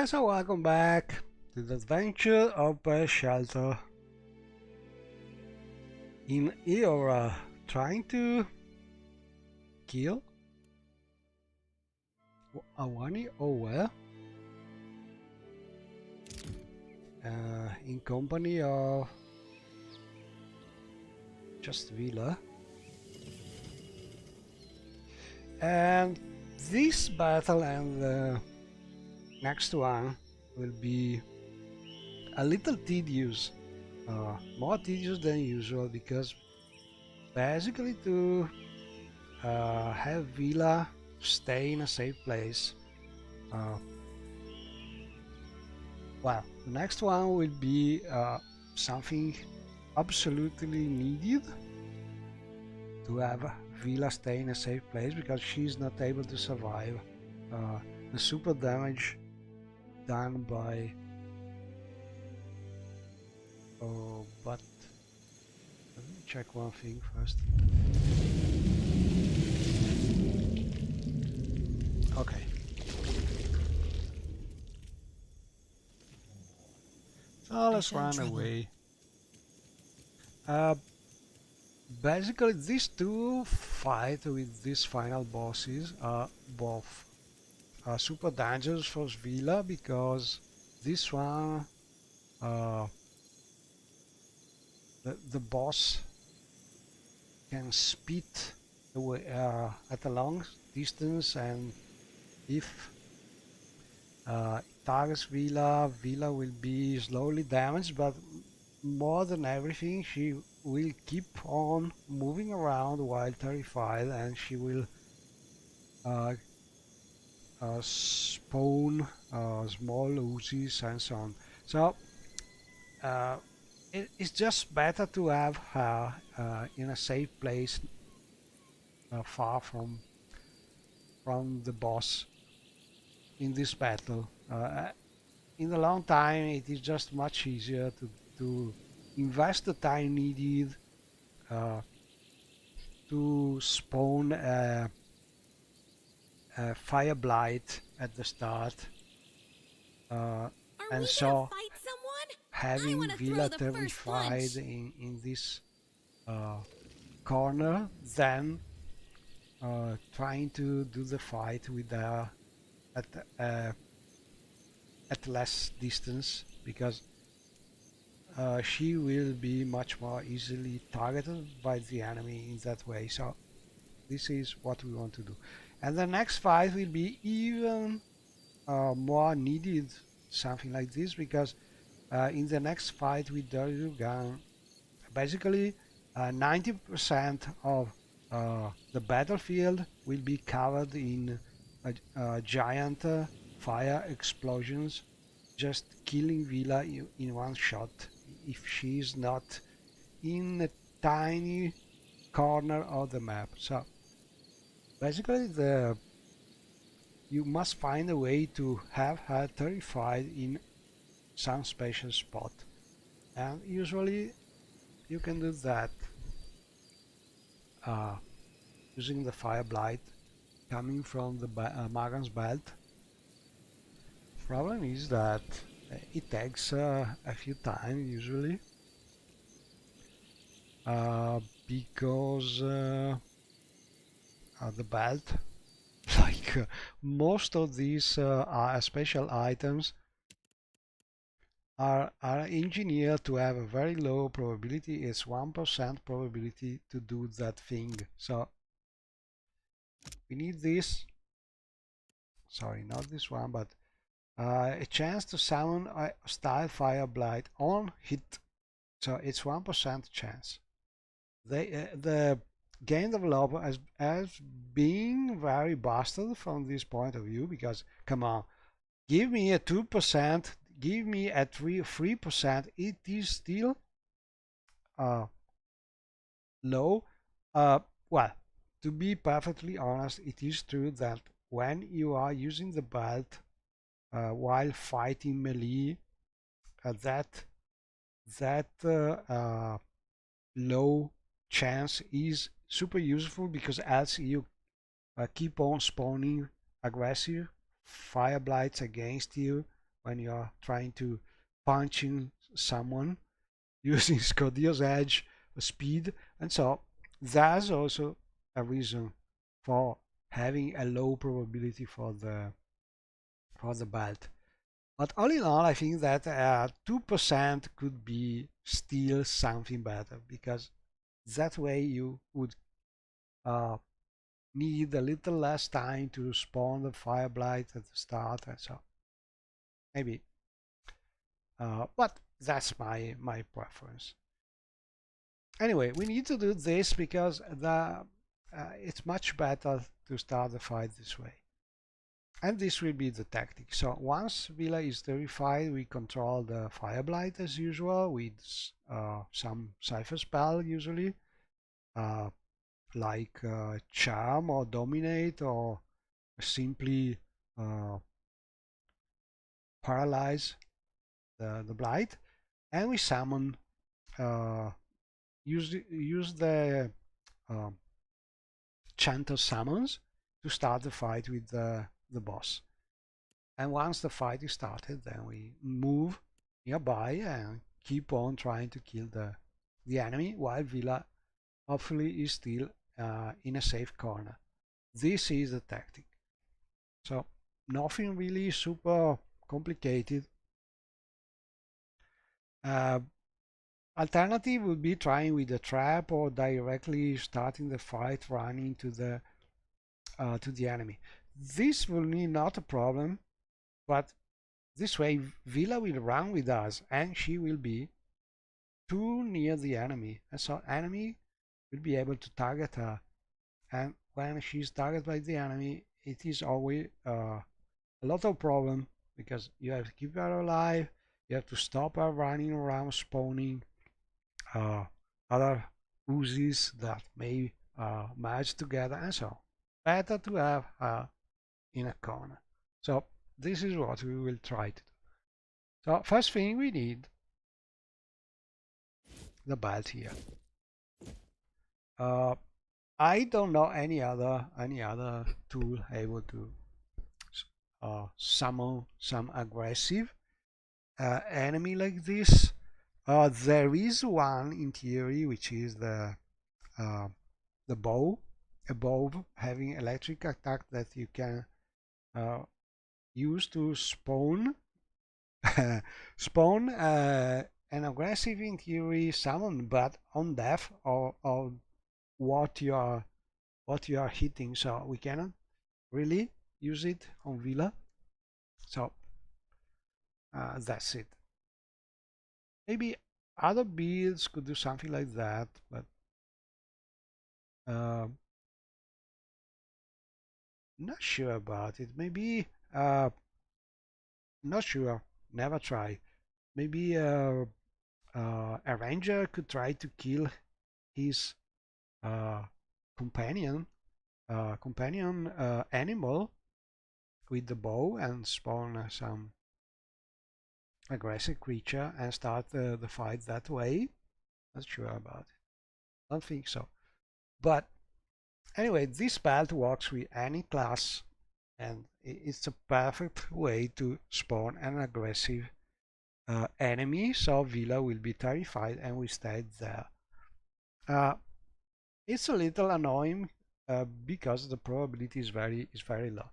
guys, and welcome back to the adventure of a shelter in Eora, trying to kill Hauani O Whe in company of just Villa. And this battle and the next one will be a little tedious, more tedious than usual, because basically to have Villa stay in a safe place, well, the next one will be something absolutely needed to have Villa stay in a safe place, because she's not able to survive the super damage done by but let me check one thing first. Okay, so let's run away. Basically these two fight with these final bosses are both super dangerous for Villa, because this one the boss can spit away at a long distance, and if it targets Villa, Villa will be slowly damaged, but more than everything she will keep on moving around while terrified, and she will spawn small Uzis and so on. So it's just better to have her in a safe place, far from the boss in this battle. In the long time, it is just much easier to invest the time needed to spawn a fire blight at the start, and so having Villa terrified in this corner, then trying to do the fight with her at less distance, because she will be much more easily targeted by the enemy in that way. So this is what we want to do. And the next fight will be even more needed, something like this, because in the next fight with Dorudugan, basically 90% of the battlefield will be covered in giant fire explosions, just killing Villa in one shot if she is not in a tiny corner of the map. So basically you must find a way to have her terrified in some special spot, and usually you can do that using the fire blight coming from the Magan's belt. Problem is that it takes a few times usually, because the belt, like most of these special items, are engineered to have a very low probability. It's 1% probability to do that thing. So we need this, sorry, not this one, but a chance to summon a style fire blight on hit. So it's 1% chance. The game developer has been very busted from this point of view, because come on, give me a 2%, give me a 3%, it is still low. Well, to be perfectly honest, it is true that when you are using the belt while fighting melee, that low chance is super useful, because as you keep on spawning aggressive fire blights against you, when you are trying to punching someone using Scodio's edge, speed, and so that's also a reason for having a low probability for the belt. But all in all, I think that 2% could be still something better, because that way you would uh, need a little less time to spawn the fire blight at the start, and so maybe. But that's my preference. Anyway, we need to do this because it's much better to start the fight this way. And this will be the tactic. So once Villa is terrified, we control the Fire Blight as usual with some Cypher spell usually, uh, like Charm or Dominate, or simply Paralyze the Blight. And we summon, use the um, Chanter summons to start the fight with the boss. And once the fight is started, then we move nearby and keep on trying to kill the enemy, while Villa hopefully is still in a safe corner. This is the tactic. So nothing really super complicated. Alternative would be trying with a trap or directly starting the fight running to the enemy. This will be not a problem, but this way Villa will run with us and she will be too near the enemy, and so enemy will be able to target her. And when she's targeted by the enemy, it is always a lot of problem, because you have to keep her alive, you have to stop her running around spawning other oozes that may merge together, and so better to have her in a corner. So this is what we will try to do. So first thing, we need the belt here. I don't know any other tool able to summon some aggressive enemy like this. There is one in theory, which is the bow, a bow having electric attack that you can use to spawn spawn an aggressive in theory summon, but on death or what you are hitting. So we cannot really use it on Villa. So that's it. Maybe other builds could do something like that, but uh, not sure about it. Maybe not sure. Never try. Maybe a ranger could try to kill his uh, companion animal with the bow and spawn some aggressive creature and start the fight that way. Not sure about it. Don't think so. But anyway, this belt works with any class, and it's a perfect way to spawn an aggressive enemy, so Villa will be terrified and we stay there. It's a little annoying because the probability is very low,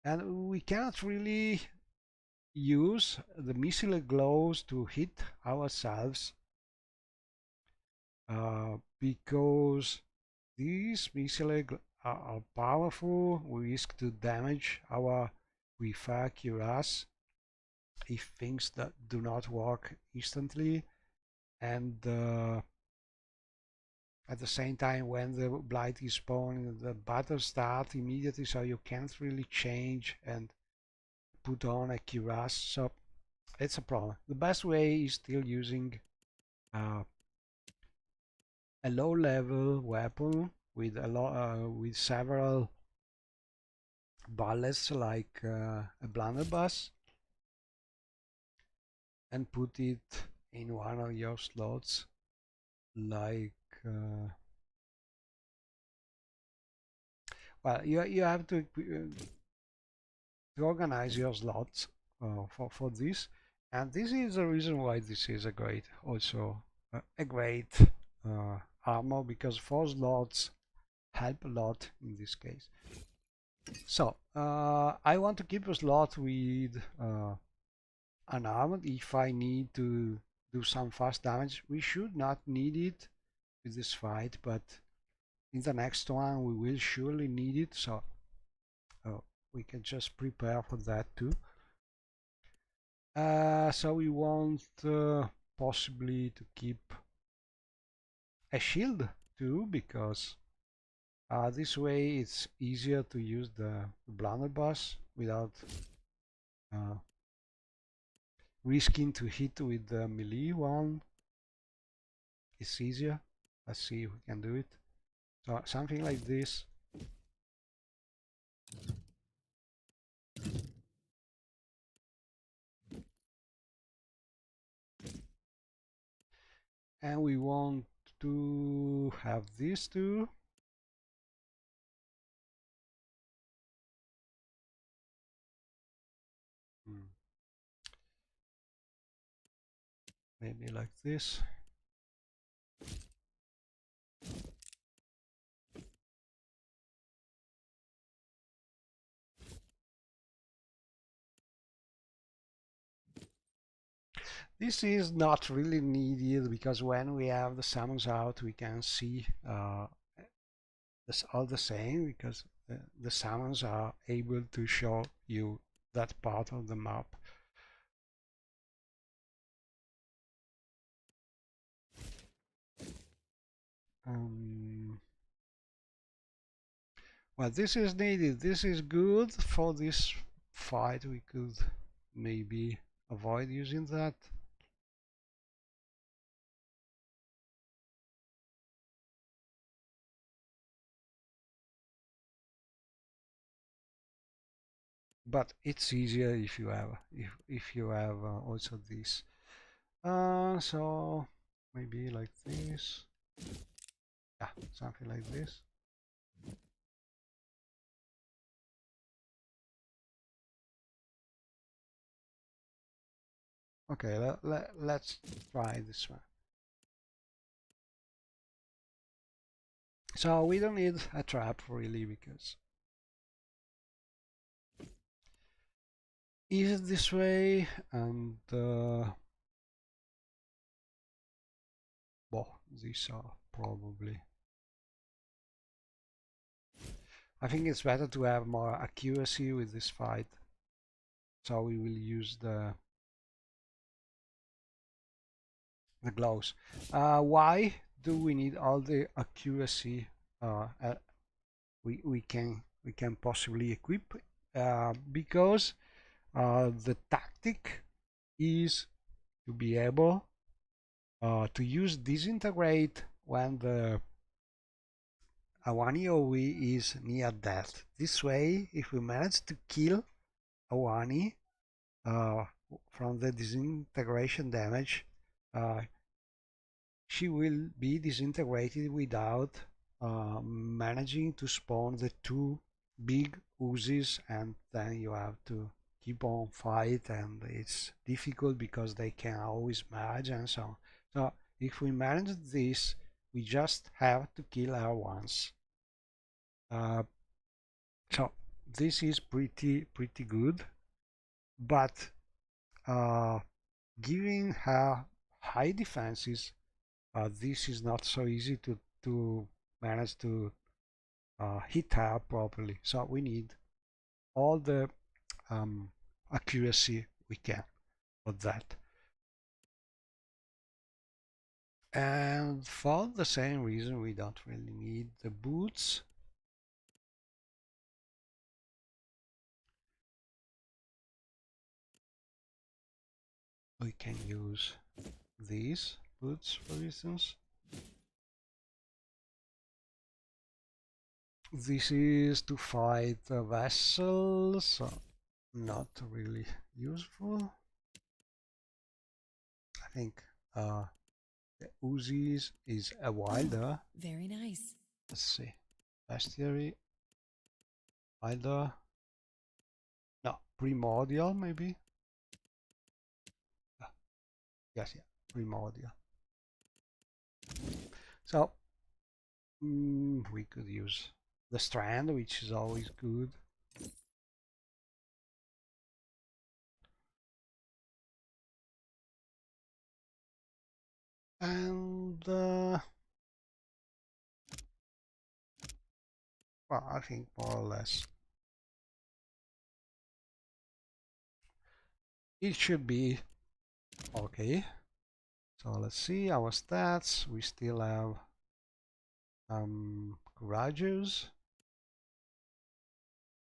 and we cannot really use the missile glows to hit ourselves because these missile are powerful. We risk to damage our prefer cuirass if things that do not work instantly, and at the same time, when the blight is spawned, the battle starts immediately, so you can't really change and put on a cuirass. So it's a problem. The best way is still using uh, a low-level weapon with with several bullets, like a blunderbuss, and put it in one of your slots, like well, you have to organize your slots for this, and this is the reason why this is a great also a great armor, because 4 slots help a lot in this case. So I want to keep a slot with unarmed if I need to do some fast damage. We should not need it with this fight, but in the next one we will surely need it, so we can just prepare for that too. So we want possibly to keep a shield too, because this way it's easier to use the blunderbuss without risking to hit with the melee one. It's easier. Let's see if we can do it. So something like this. And we want to have this too. Maybe like this. This is not really needed, because when we have the summons out we can see it's all the same, because the summons are able to show you that part of the map. Well, this is needed. This is good for this fight. We could maybe avoid using that. But it's easier if you have also this. So maybe like this. Yeah, something like this. Okay, let's try this one. So we don't need a trap really, because is this way, and well, these are probably. I think it's better to have more accuracy with this fight, so we will use the gloves. Why do we need all the accuracy we can possibly equip? Because the tactic is to be able to use disintegrate when the Hauani O Whe is near death. This way, if we manage to kill Hauani from the disintegration damage, she will be disintegrated without managing to spawn the 2 big Uzis, and then you have to keep on fight, and it's difficult because they can always merge and so on. So if we manage this, we just have to kill her once. So this is pretty good, but giving her high defenses, this is not so easy to manage to hit her properly. So we need all the accuracy we can for that. And for the same reason, we don't really need the boots. We can use these boots, for instance. This is to fight vessels, so not really useful. I think the Uzis is a wilder. Very nice. Let's see. Bestiary. Wilder. No, primordial maybe. Yes, yeah, primordial. So we could use the strand, which is always good. And well, I think more or less it should be okay. So let's see our stats. We still have courageous,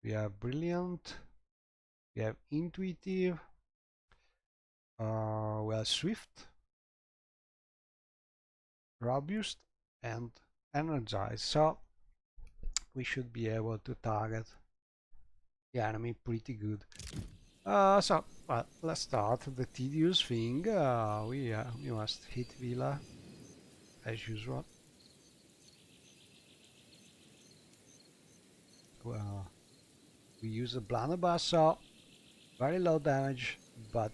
we have brilliant, we have intuitive, we have swift, robust, and energized. So we should be able to target the enemy pretty good. So well, let's start the tedious thing. We must hit Villa as usual. We use a blunderbuss, so very low damage, but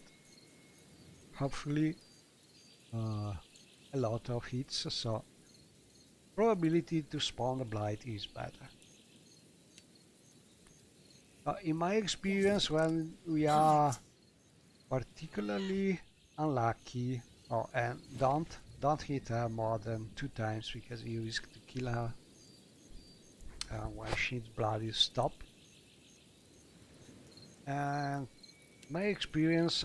hopefully a lot of hits. So probability to spawn the blight is better. In my experience, when we are particularly unlucky, and don't hit her more than 2 times because you risk to kill her when she's bloody stop. And my experience,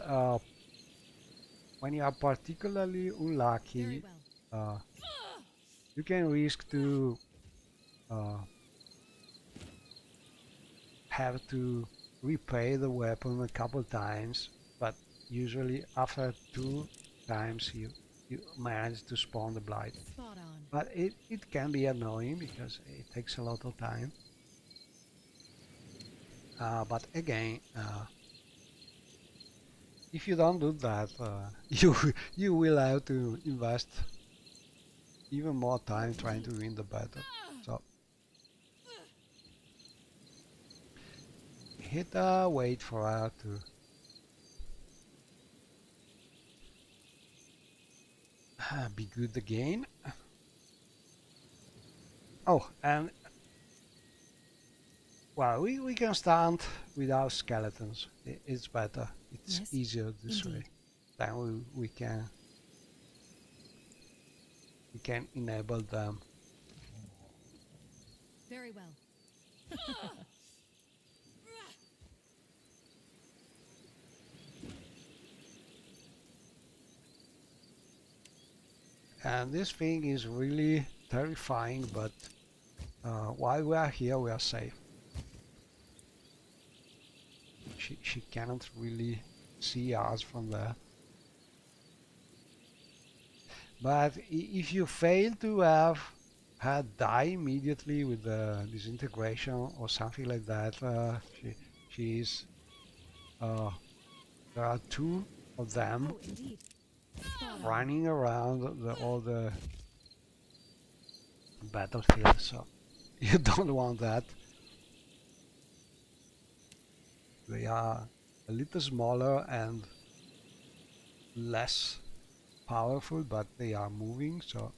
when you are particularly unlucky, you can risk to have to repay the weapon a couple times, but usually after 2 times you manage to spawn the blight. But it can be annoying because it takes a lot of time. But again, if you don't do that, you will have to invest even more time trying to win the battle. So hit her, wait for her to be good again. Oh, and well, we can stand without skeletons. It's better. It's easier this way. Then we can enable them. Very well. And this thing is really terrifying, but while we are here, we are safe. She cannot really see us from there. But if you fail to have her die immediately with the disintegration or something like that, she is. There are 2 of them running around all the battlefield, so you don't want that. They are a little smaller and less powerful, but they are moving, so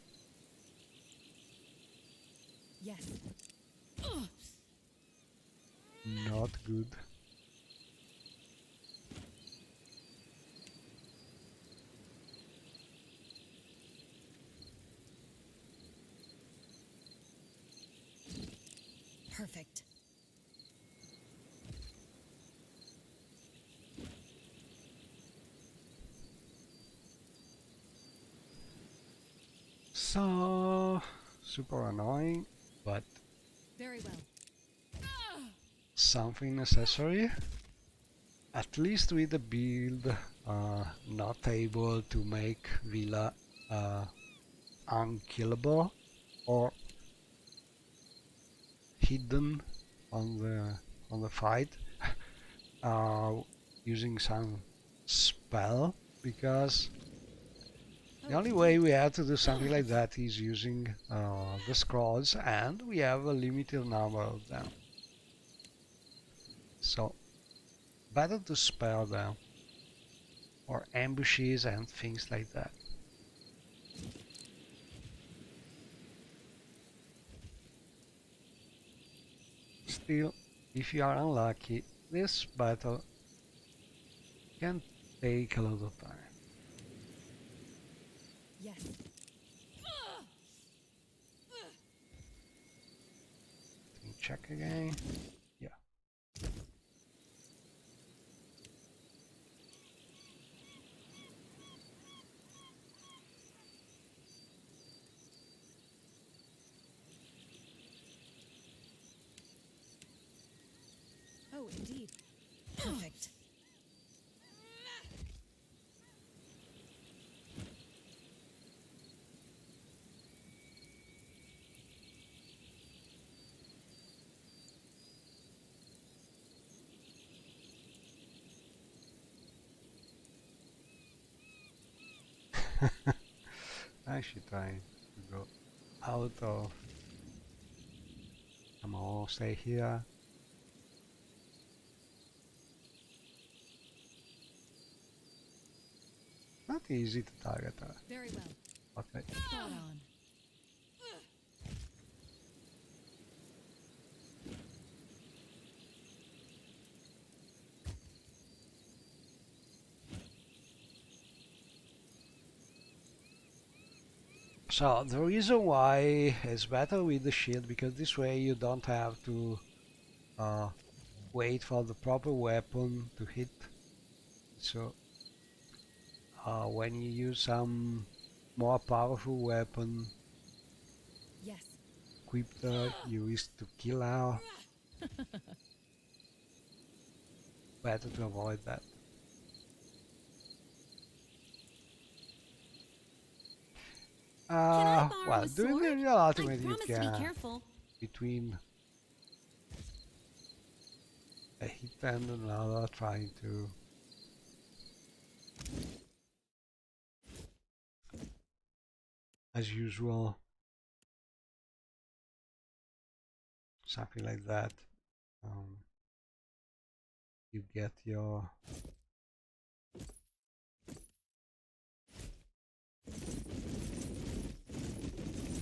yes. not good. Perfect. So super annoying, but very well. Something necessary. At least with the build not able to make Villa unkillable or hidden on the fight using some spell, because the only way we have to do something like that is using the scrolls, and we have a limited number of them. So better to spare them. or ambushes and things like that. Still, if you are unlucky, this battle can take a lot of time. Yes. Let me check again. Yeah. Oh, indeed. Perfect. Actually trying to go out of. Come on, stay here. Not easy to target her. Very well. Okay. Spot on. So the reason why it's better with the shield, because this way you don't have to uh, wait for the proper weapon to hit. So when you use some more powerful weapon Yes. equipped, you risk to kill her. Better to avoid that. Can I borrow Well, a doing the sword? real I ultimate you promise to be can careful. between a hit and another, trying to as usual, something like that. You get your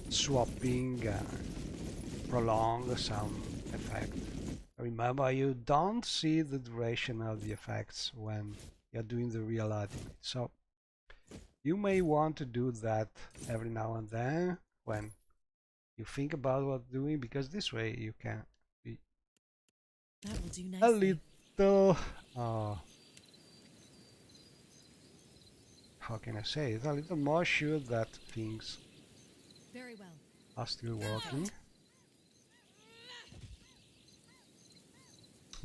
swapping prolong some effect. Remember, you don't see the duration of the effects when you're doing the real ultimate. So you may want to do that every now and then when you think about what doing, because this way you can be That will do a nicely. little how can I say it, a little more sure that things Very well. are still working.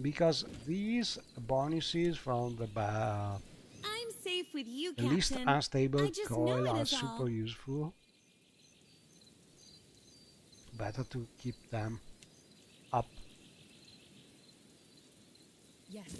Because these bonuses from the I'm safe with you, least Captain. unstable I just know coil it are is super all. useful. Better to keep them up. Yes.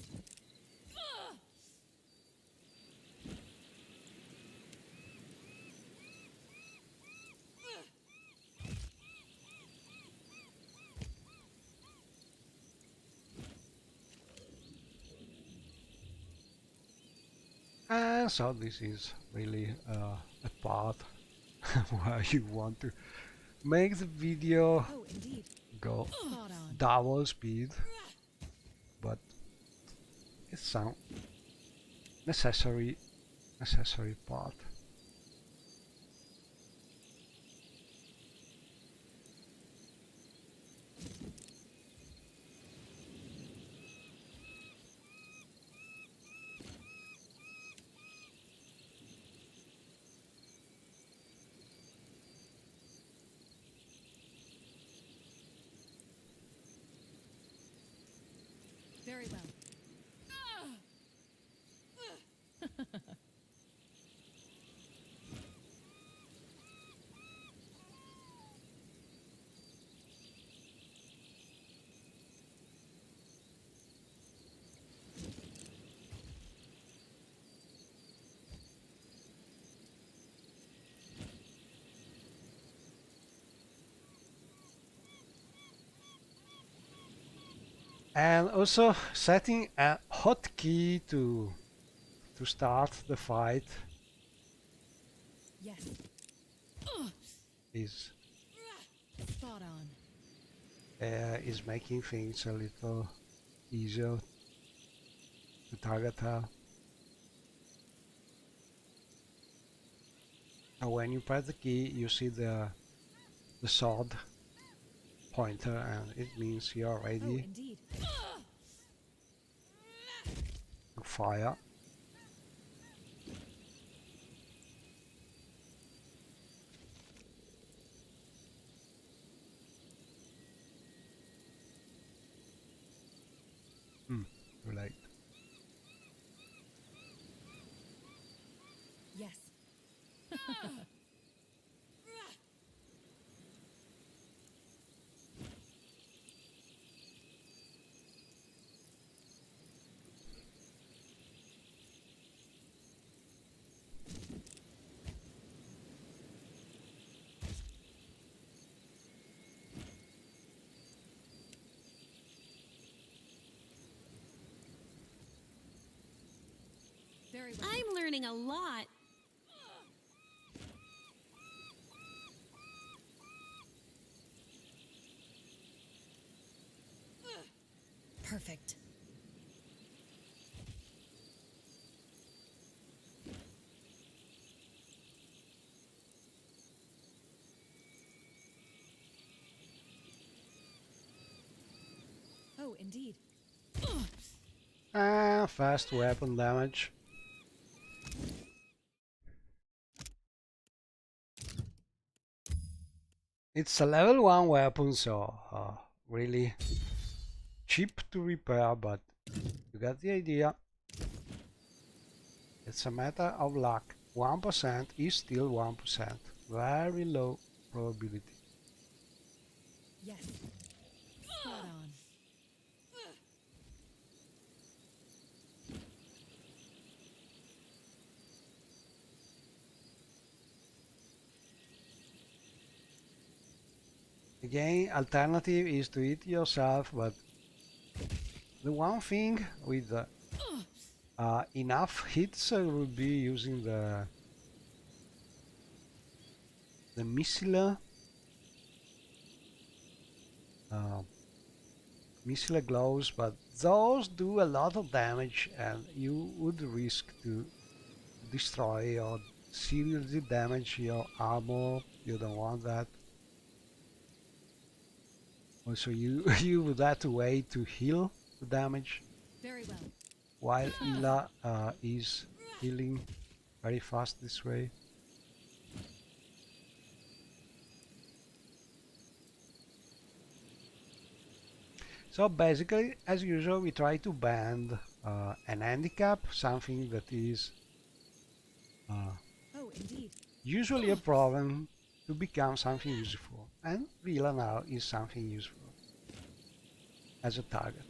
And so this is really a part where you want to make the video Oh, indeed. go Spot on. double speed, but it's some necessary part. Very well. And also setting a hotkey to to start the fight Yes. is Spot on. is making things a little easier to target her. And when you press the key, you see the sword pointer, and it means you're Oh, ready indeed. to fire. Too late. Yes. Very well. I'm learning a lot. Perfect. Oh, indeed. Fast weapon damage. It's a level 1 weapon, so really cheap to repair, but you get the idea. It's a matter of luck. 1% is still 1%. Very low probability. Yes. Spot on. Again, alternative is to eat yourself, but the one thing with enough hits would be using the missile missile gloves, but those do a lot of damage, and you would risk to destroy or seriously damage your armor. You don't want that. Also, you you would have to wait to heal the damage, Very well. while Ila is healing very fast this way. So basically, as usual, we try to band an handicap, something that is Oh, indeed. usually a problem, to become something useful. And Vila now is something useful as a target.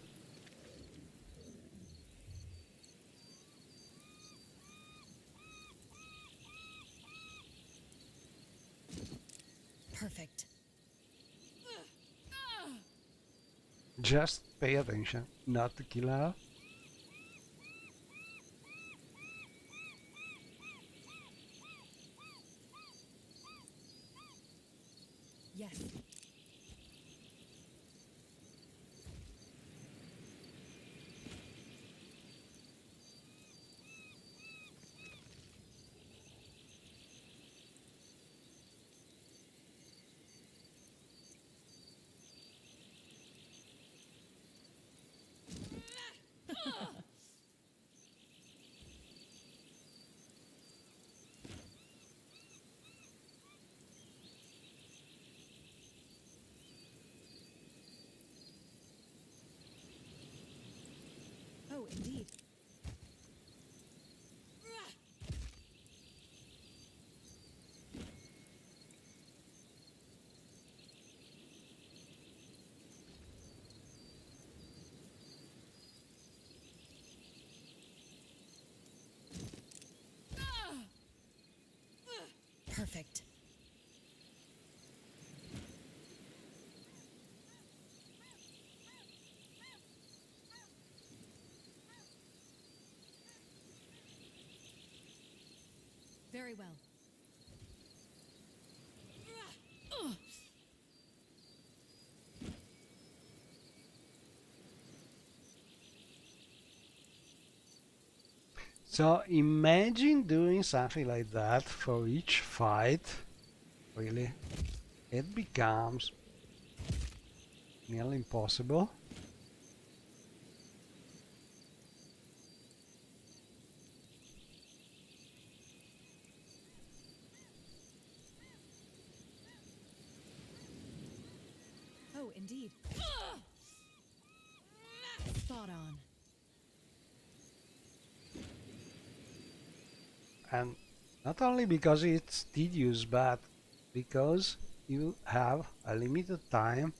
Perfect. Just pay attention, not to kill her. Yes. Oh, indeed. Perfect. Very well. So imagine doing something like that for each fight. Really, it becomes nearly impossible. Oh, indeed. Spot on. And not only because it's tedious, but because you have a limited time,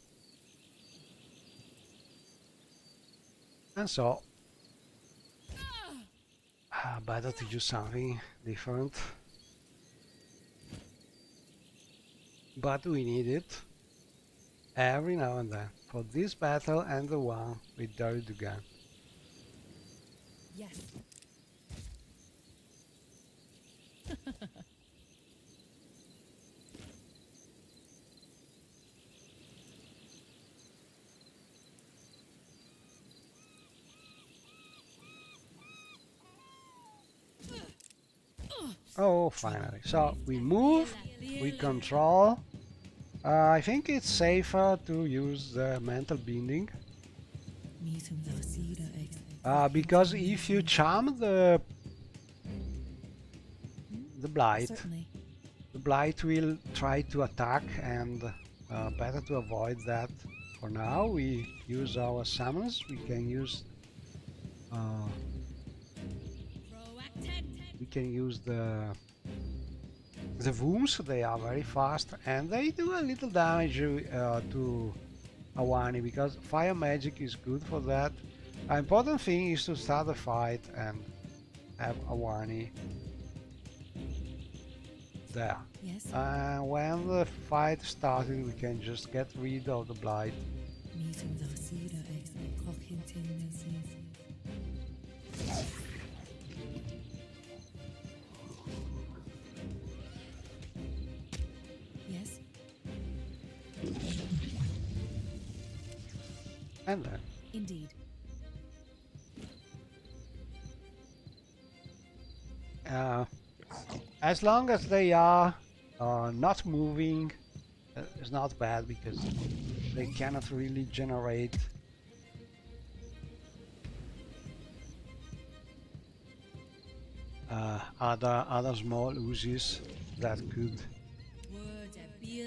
and so better to do something different. But we need it every now and then for this battle and the one with Dorudugan. Yes. Oh, finally. So we move, we control. I think it's safer to use the mental binding. Because if you charm the blight, Certainly. the blight will try to attack, and better to avoid that. For now, we use our summons. We can use the wounds. They are very fast and they do a little damage to Hauani, because fire magic is good for that. The important thing is to start the fight and have Hauani there. Yes. And when the fight started, we can just get rid of the blight. Yes. And then Indeed. as long as they are not moving, it's not bad, because they cannot really generate other small oozes that could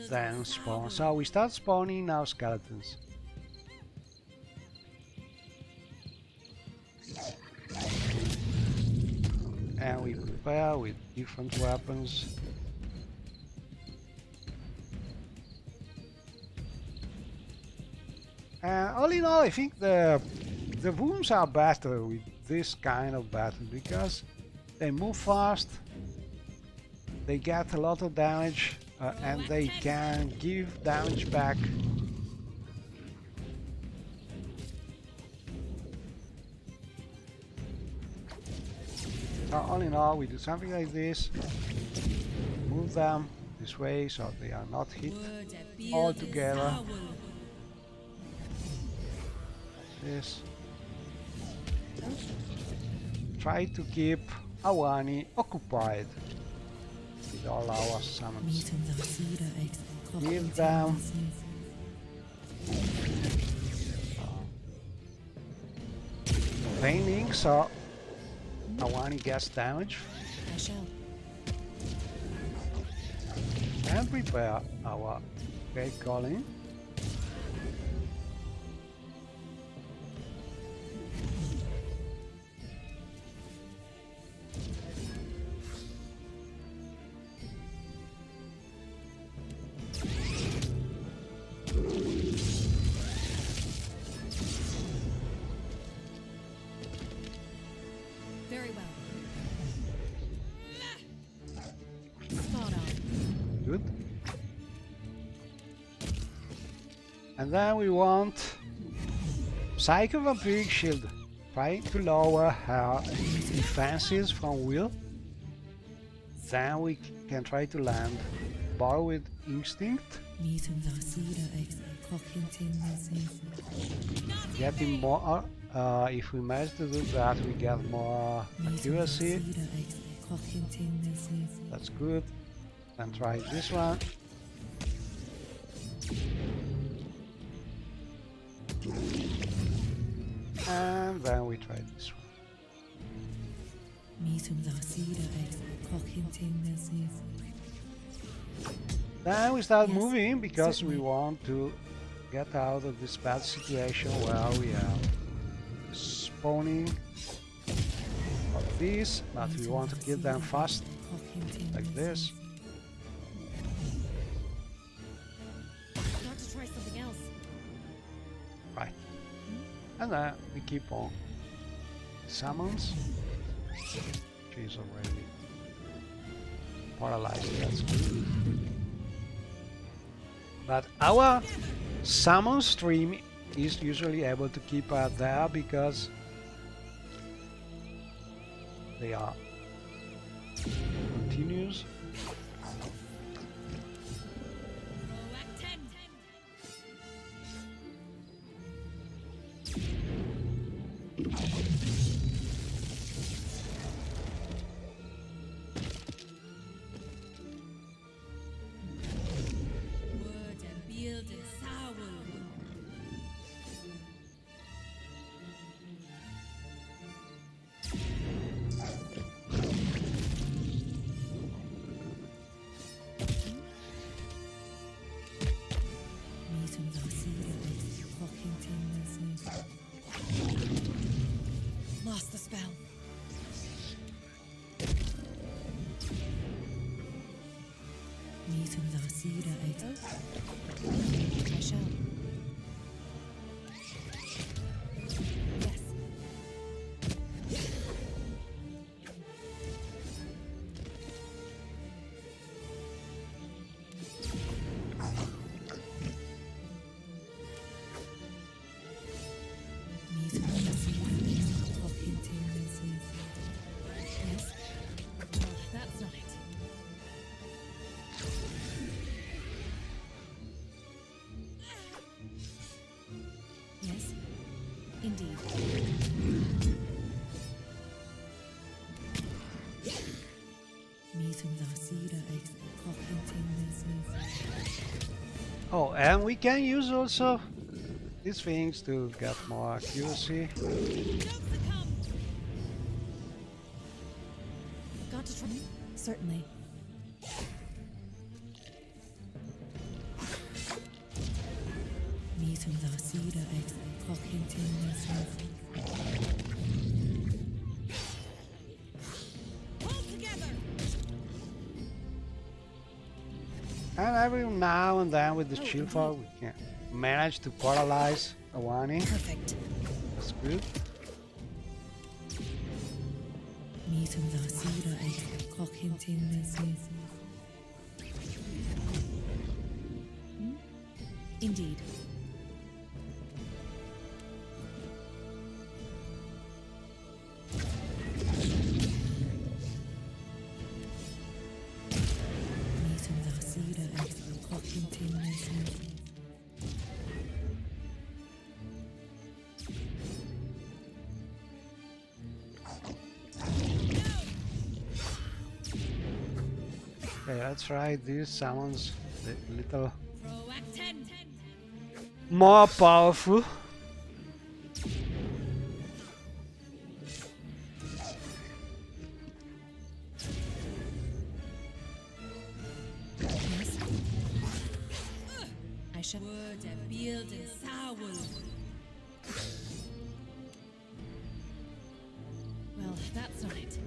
then spawn. So we start spawning now skeletons. And we prepare with different weapons. All in all, I think the wounds are better with this kind of battle, because they move fast, they get a lot of damage, and they can give damage back. So all in all, we do something like this, move them this way so they are not hit all together. This. Try to keep Hauani occupied with all our summons. Give them feigning, so Hauani gets damage. I shall. And prepare our great calling. Very well. Spot on. Good. And then we want Psycho Vampiric Shield, trying to lower her defenses from will. Then we can try to land bar with instinct, getting more. If we manage to do that, we get more accuracy. That's good. Then try this one. And then we try this one. Then we start moving because we want to get out of this bad situation where we are spawning of these, but we want to kill them fast, like this. Got to try something else. Right. And then we keep on. Summons. She's already paralyzed, that's good. But our summon stream is usually able to keep her there because they are continuous. Lost the spell. I shall. Yes. Yes. Well, that's not it. Yes, indeed. Oh, and we can use also these things to get more accuracy. Got to try. Certainly. And every now and then with the shield fall, we can manage to paralyze Hauani. Perfect. That's good. Indeed. Okay, let's try these summons a little more powerful. I shall. Well, that's not it.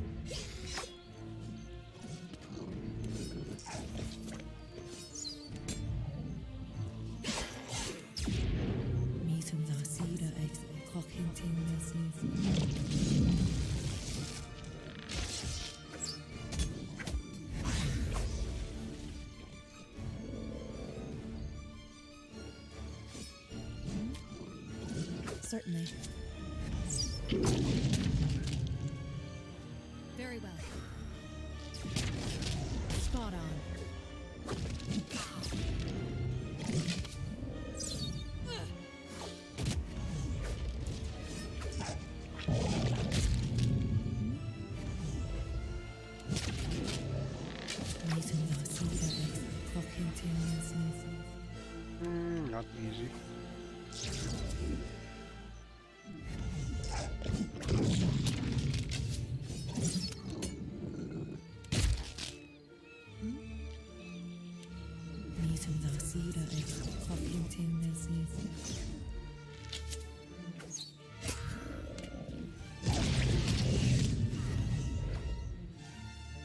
Certainly. Very well. Spot on. Not easy.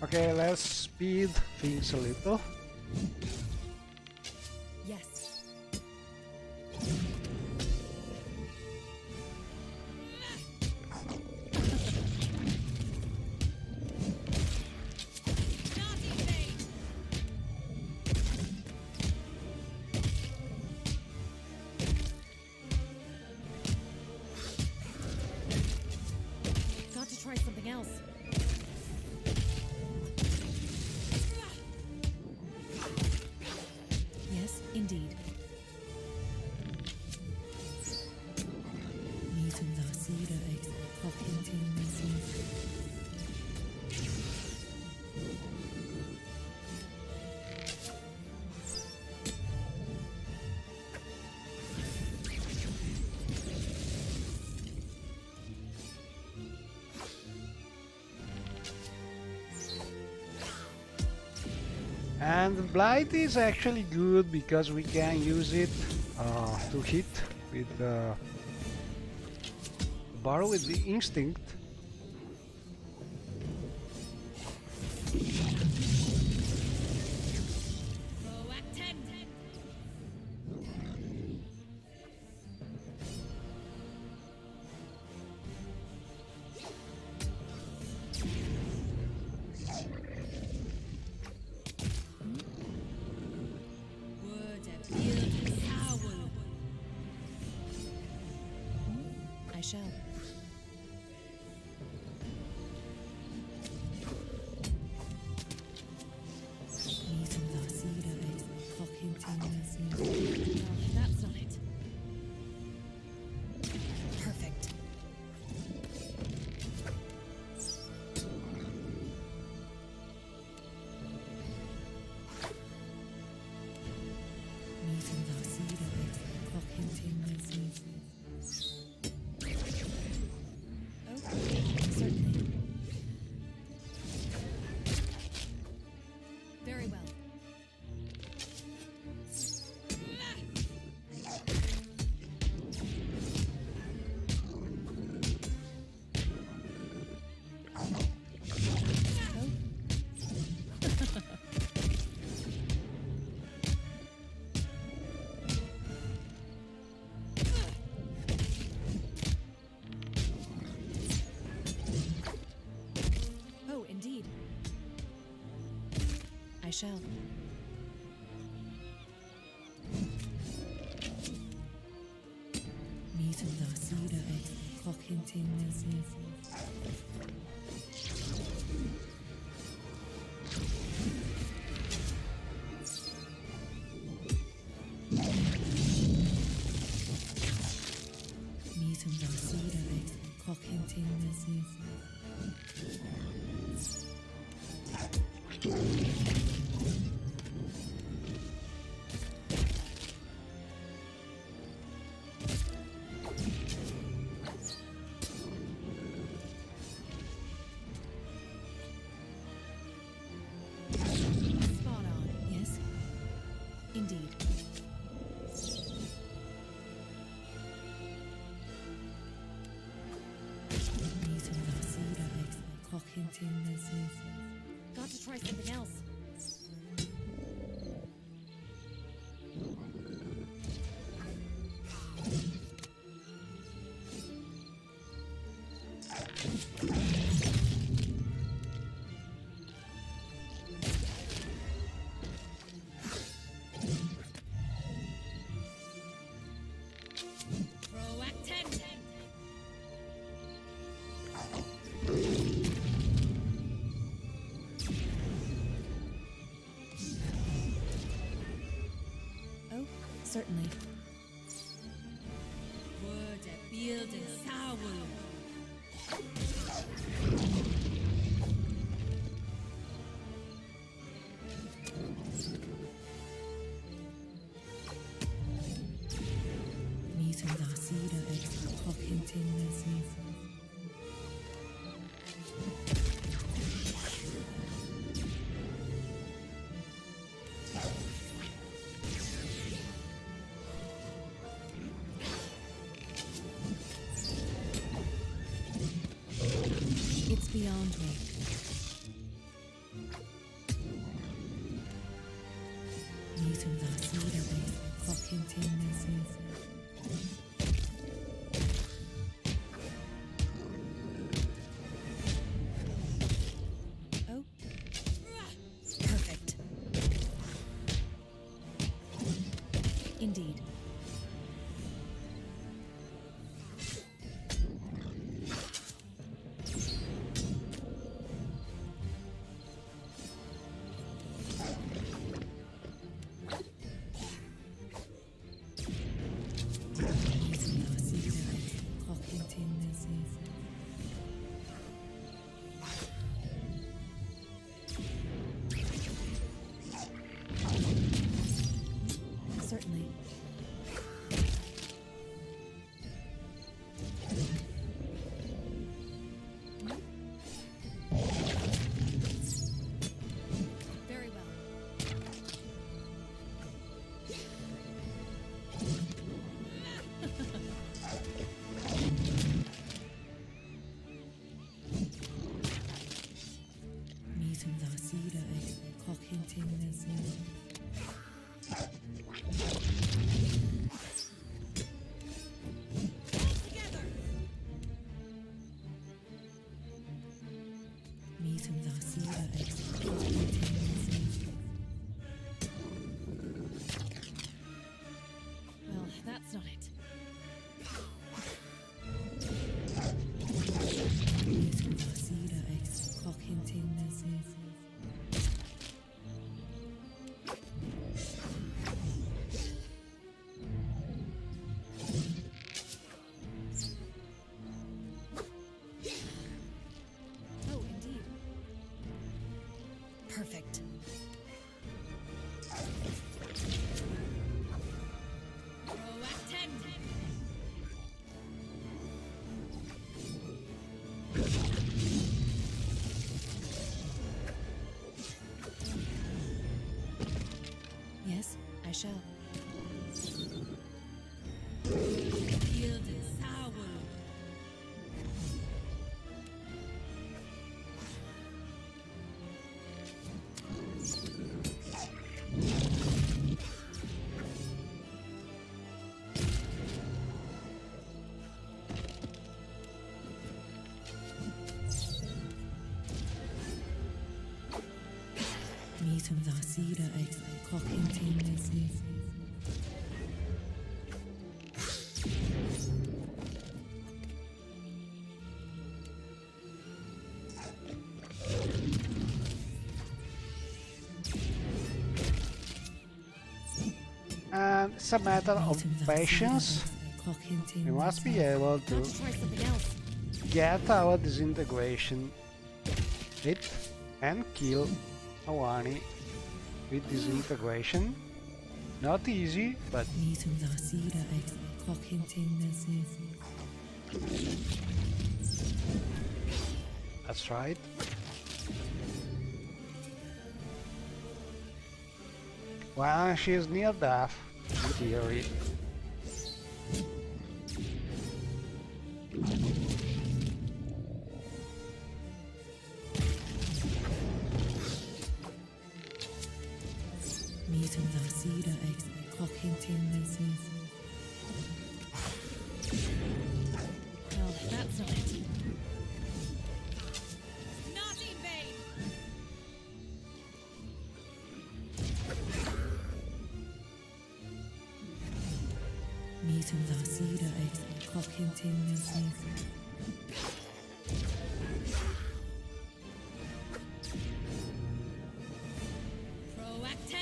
Okay, let's speed things a little. Yes. Got to try something else. Yes, indeed. And Blight is actually good because we can use it to hit with the bar with the instinct. I shall. That's not it. Perfect. Certainly. Very well. Oh, indeed. I shall. Spot on. Yes. Indeed. Got to try something else. Proactive. Certainly. Word a build and sour. Meeting Nasida ex Hawkinton. It's beyond me. Meeting Nasida ex Hawkinton. Oh, perfect. Indeed. Certainly. Very well. Meeting Nasida ex Hawkinton. Together. Meeting Nasida ex Hawkinton. Well, that's not it. Meeting Nasida ex Hawkinton. Oh, indeed. Perfect. Row at 10. Yes, I shall. Build and sour. Meeting Nasida ex Hawkinton. And it's a matter of patience. We must be able Got to to try something else. get our disintegration hit and kill Hauani with disintegration. Not easy, but Meeting Nasida ex Hawkinton. that's right. Well, she is near death, in theory. Meeting Nasida ex Hawkinton. Well, that's not it. Not in vain. Meeting Nasida ex Hawkinton. Pro at 10.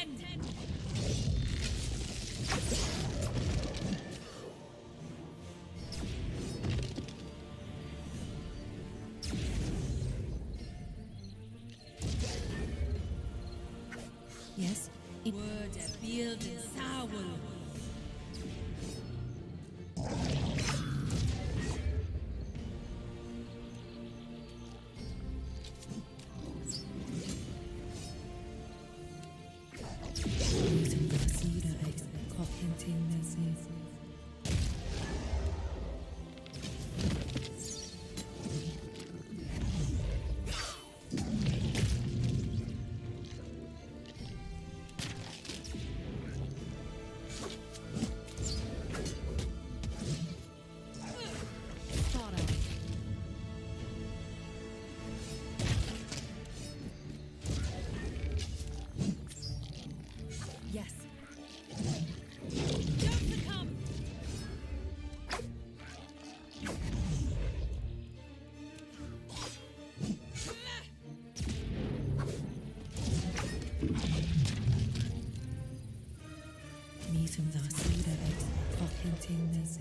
hinting this is.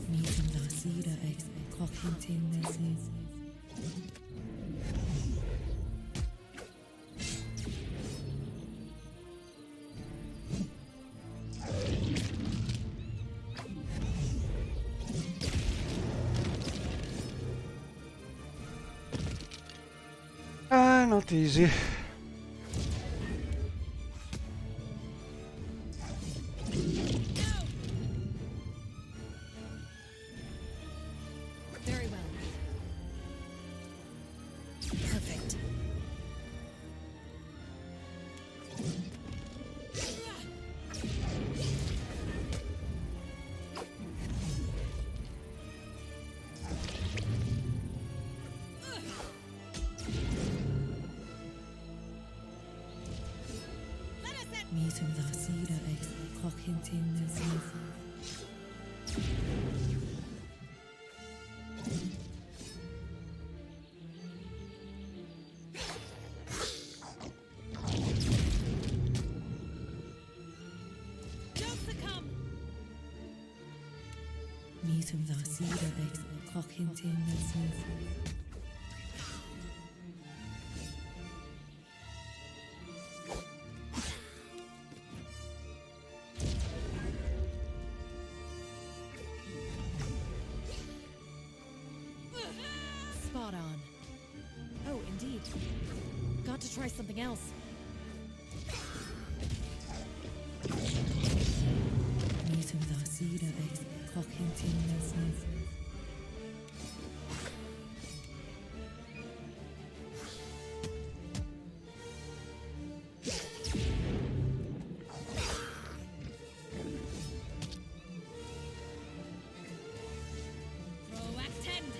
Meeting the cedar X, cock hinting this is. Not easy. Very well. Perfect. Meeting the cedar X, cock hinting this is. Don't succumb. Meeting the cedar X, cock hinting this is. Spot on. Oh, indeed. Got to try something else. Meeting the cedar X, cock hinting this is. Proactend.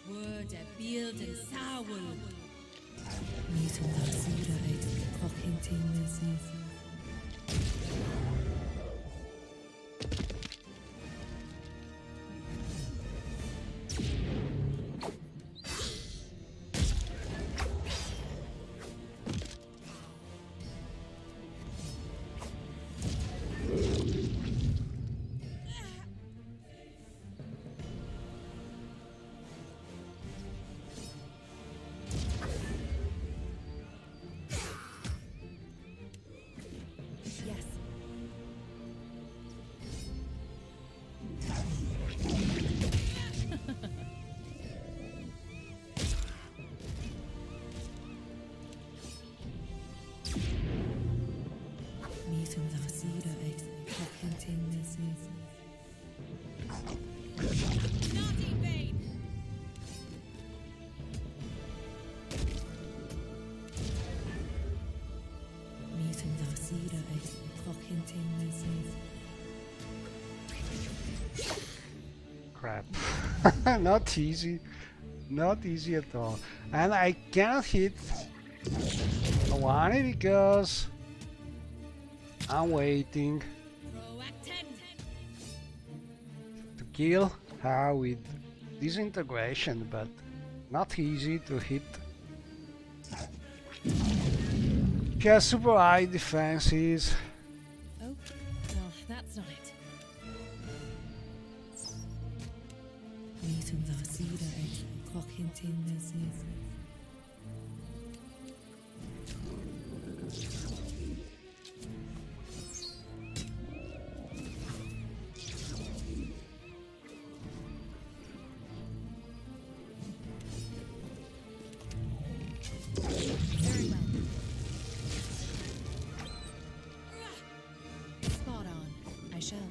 Word a beard and sour. Meeting the cedar X, cock hinting this is. Yes. Meeting the cedar X, cock hinting this is. Not in vain. Meeting the cedar X, cock hinting this is. Crap. Not easy. Not easy at all. And I cannot hit Hauani because I'm waiting Proactend. to kill her with disintegration, but not easy to hit. She has super high defenses. Oh, well, that's not it. Meeting the cedar X, cock hinting this is. Very well. Spot on. I shall.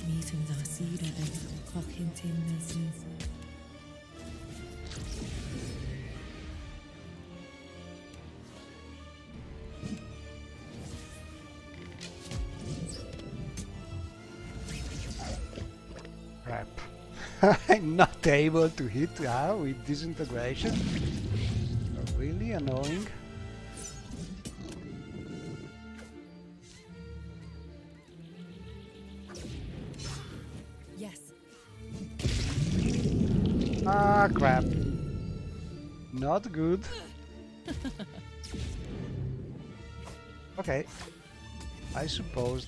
Meeting the cedar X, cock hinting this is. I'm not able to hit her with disintegration. Really annoying. Yes. Ah, crap. Not good. Okay. I suppose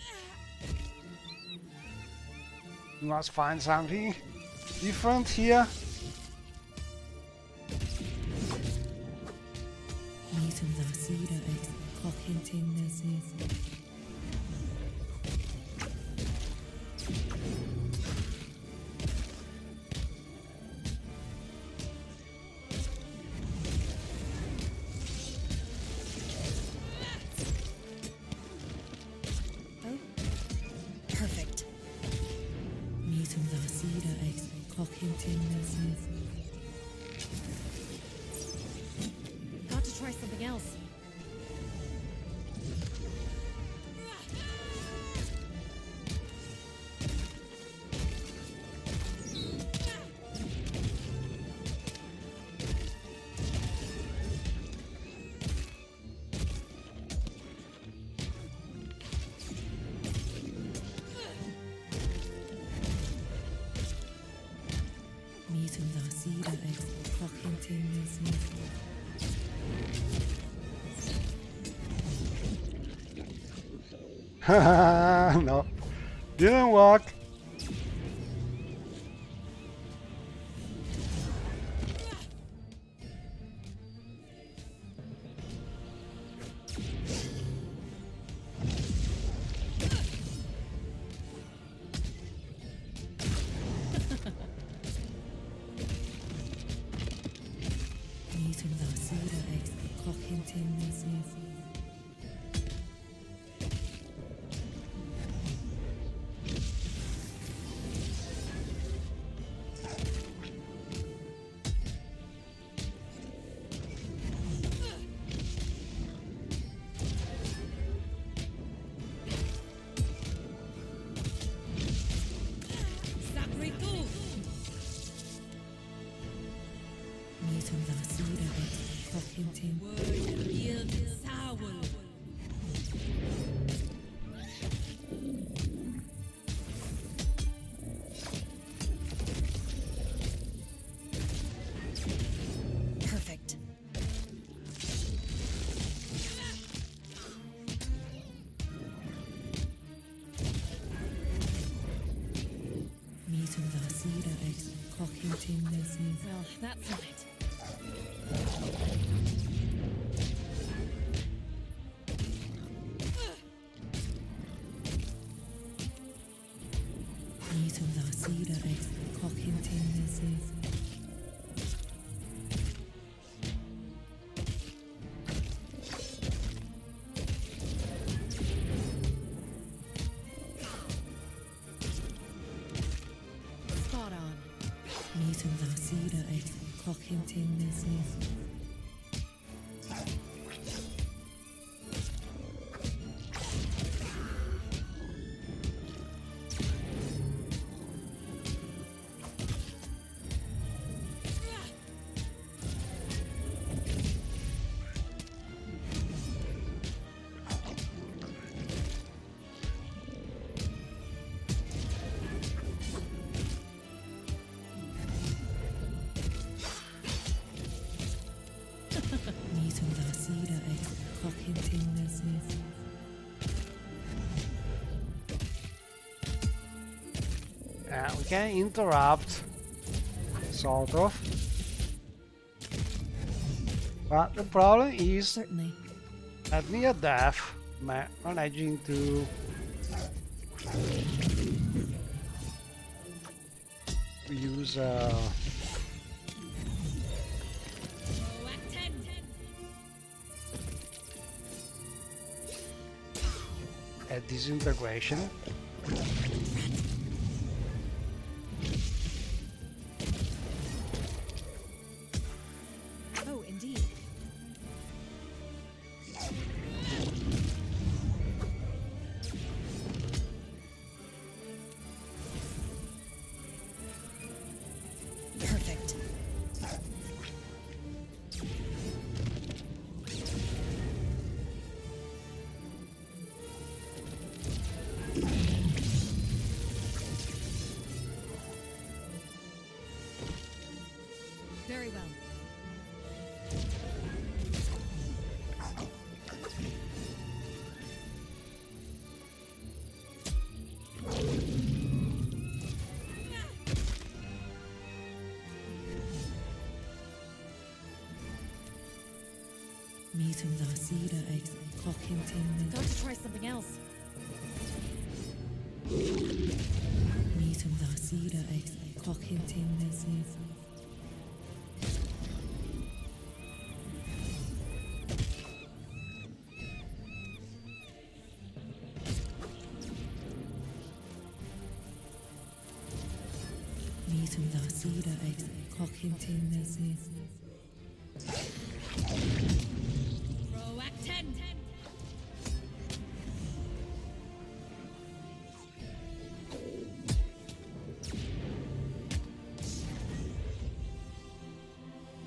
we must find something different here. Meeting the cedar eggs, cocking nurses. Oh, perfect. Meeting the cedar eggs, cocking nurses. Got to try something else. Meeting the cedar eggs, cocking nurses. No, didn't work. Meeting the cedar eggs, cocking nurses. Sapritu! Meeting the cedar eggs, cocking Word yield sour. Perfect. Meeting the cedar eggs, cocking nurses. Well, that's not it. Meeting the cedar eggs, cocking nurses. Spot on. Meeting the cedar eggs, cocking nurses. Meeting the cedar eggs, cocking nurses. We can interrupt, sort of. But the problem is Certainly. at near death, managing to use a disintegration. Oh, indeed. Meetum Darcida ex Cockintin. Got to try something else. Meetum Darcida ex Cockintin. Meetum Darcida ex Cockintin. Proact 10.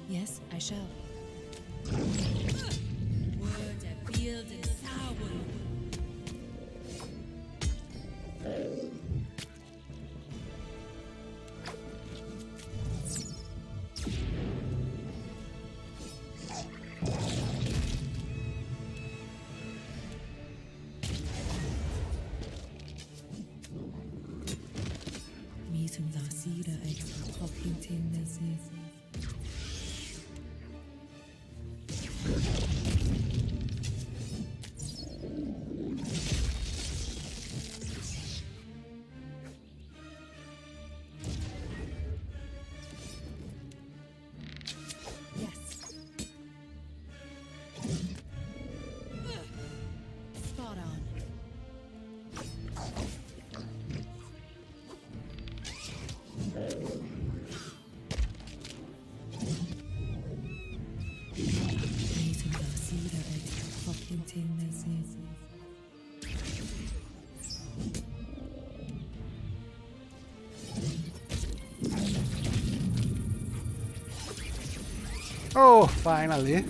Yes, I shall. Word a field and sour. Meetum Darcida ex Cockintin. Yes. Spot on. Meetum Darcida ex Cockintin. Oh, finally.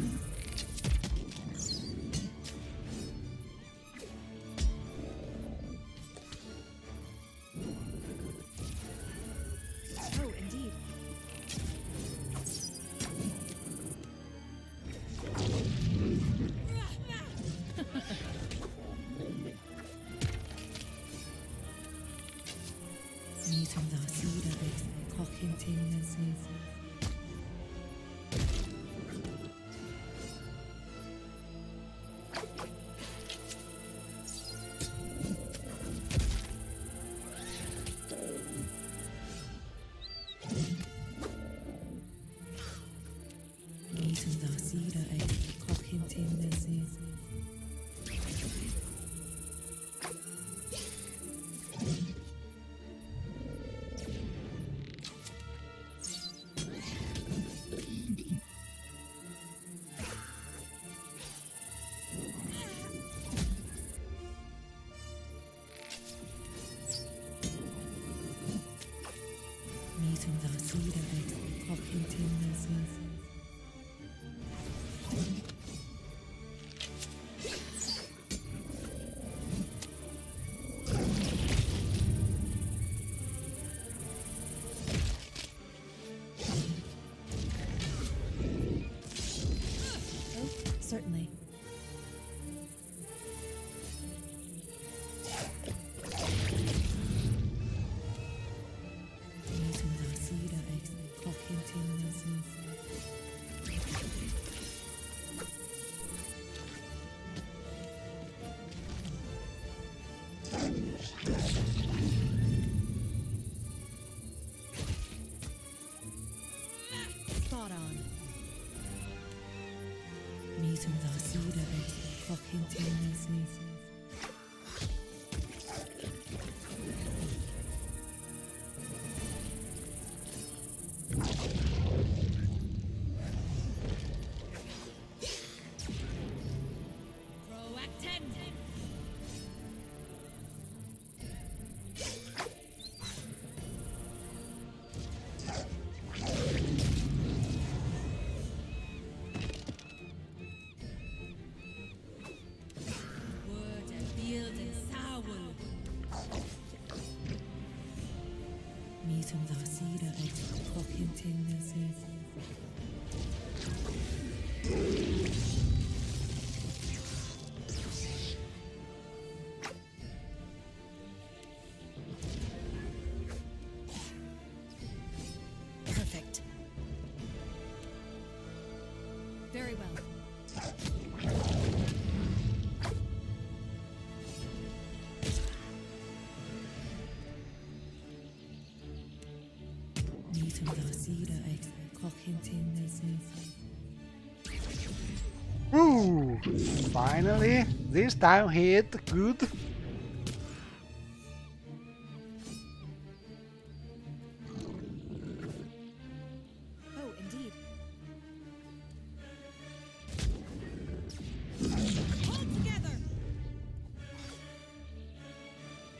Oh, indeed. Meetum Darcida ex Cockintin. Meetum Darcida ex Cockintin. Meetum Darcida ex Cockintin. Oh, certainly. Meetum Darcida ex Cockintin. Spot on. Meetum Darcida ex Cockintin. Proact 10. Word Meeting with our cedar eggs, cocking Ooh! Finally! This time hit good. Oh, indeed. Hold together!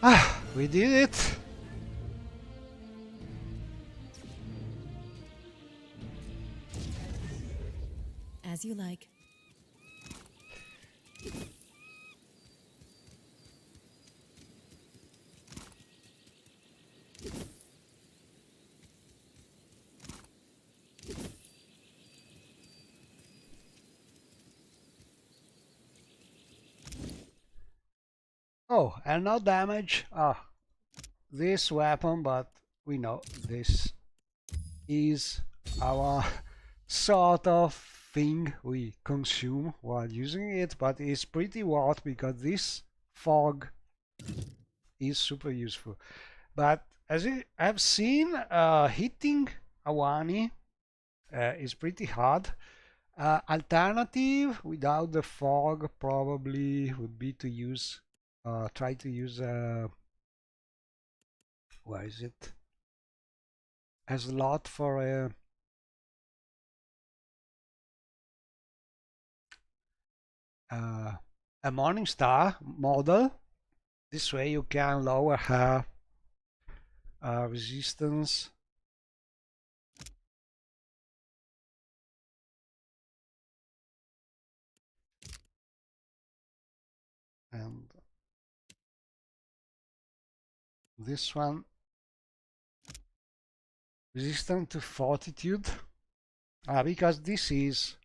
Ah, we did it! As you like. Oh, and no damage. Ah, this weapon, but we know this is our sort of thing we consume while using it, but it's pretty worth because this fog is super useful. But as you have seen, hitting Hauani is pretty hard. Alternative without the fog probably would be to use, try to use, where is it? A slot for a Morning Star model. This way you can lower her resistance. And this one resistant to fortitude, because this is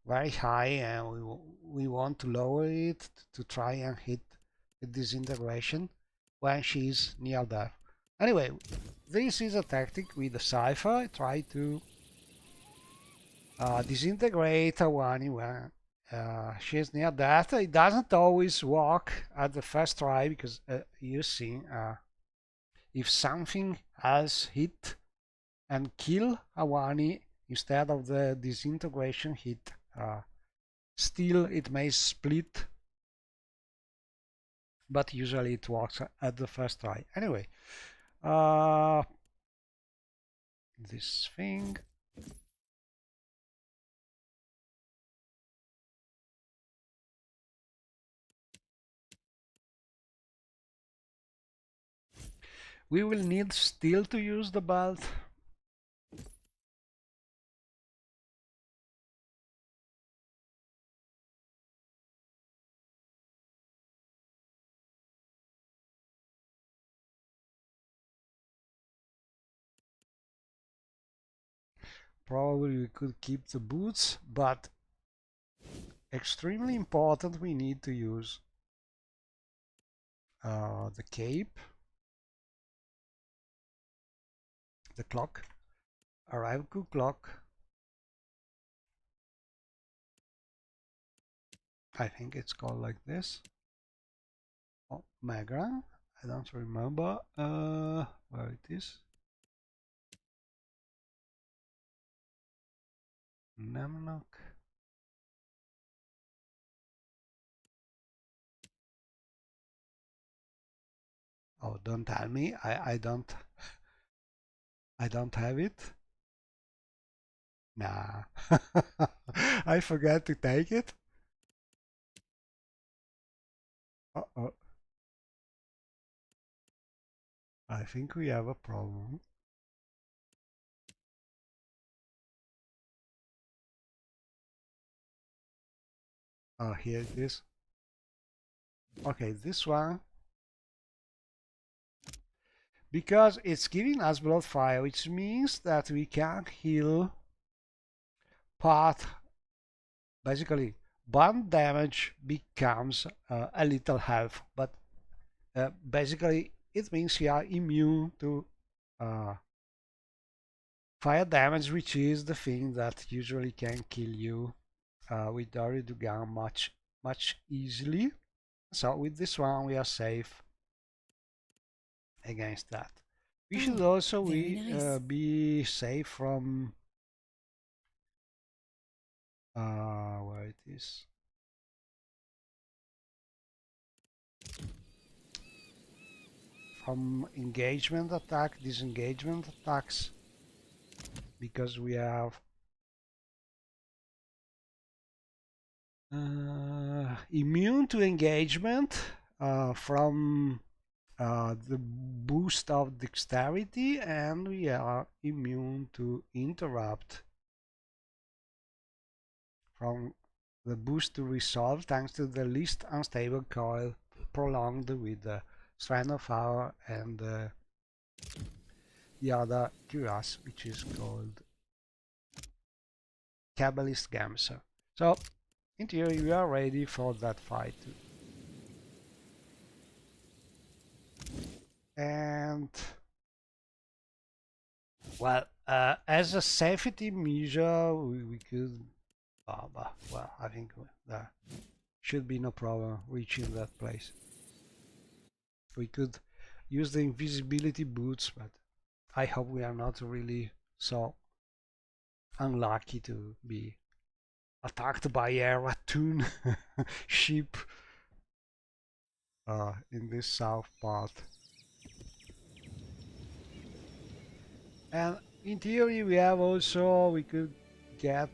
very high and we want to lower it to try and hit the disintegration when she's near death. Anyway, this is a tactic with the Cypher. Try to disintegrate Hauani when she's near death. It doesn't always work at the first try because you see, if something else hit and kill Hauani instead of the disintegration hit, still it may split, but usually it works at the first try. Anyway, this thing. We will need still to use the belt. Probably we could keep the boots, but extremely important, we need to use the cape, the clock, Arrival clock. I think it's called like this. Oh, Magra. I don't remember where it is. Namnok. Oh, don't tell me. I don't have it. Nah. I forgot to take it. Uh-oh. I think we have a problem. Oh, here it is. Okay, this one. Because it's giving us blood fire, which means that we can heal part. Basically, burn damage becomes a little health, but basically it means you are immune to fire damage, which is the thing that usually can kill you with Dorudugan much easily. So with this one we are safe against that. We should also very nice. be safe from where it is. From engagement attack, disengagement attacks, because we have immune to engagement from the boost of dexterity, and we are immune to interrupt from the boost to resolve thanks to the least unstable coil prolonged with the strand of power and the other cuirass, which is called Kabbalist Gamser. So in theory we are ready for that fight too. And well, as a safety measure, we could, well, I think there should be no problem reaching that place. We could use the invisibility boots, but I hope we are not really so unlucky to be attacked by a raccoon ship in this south part. And in theory we could get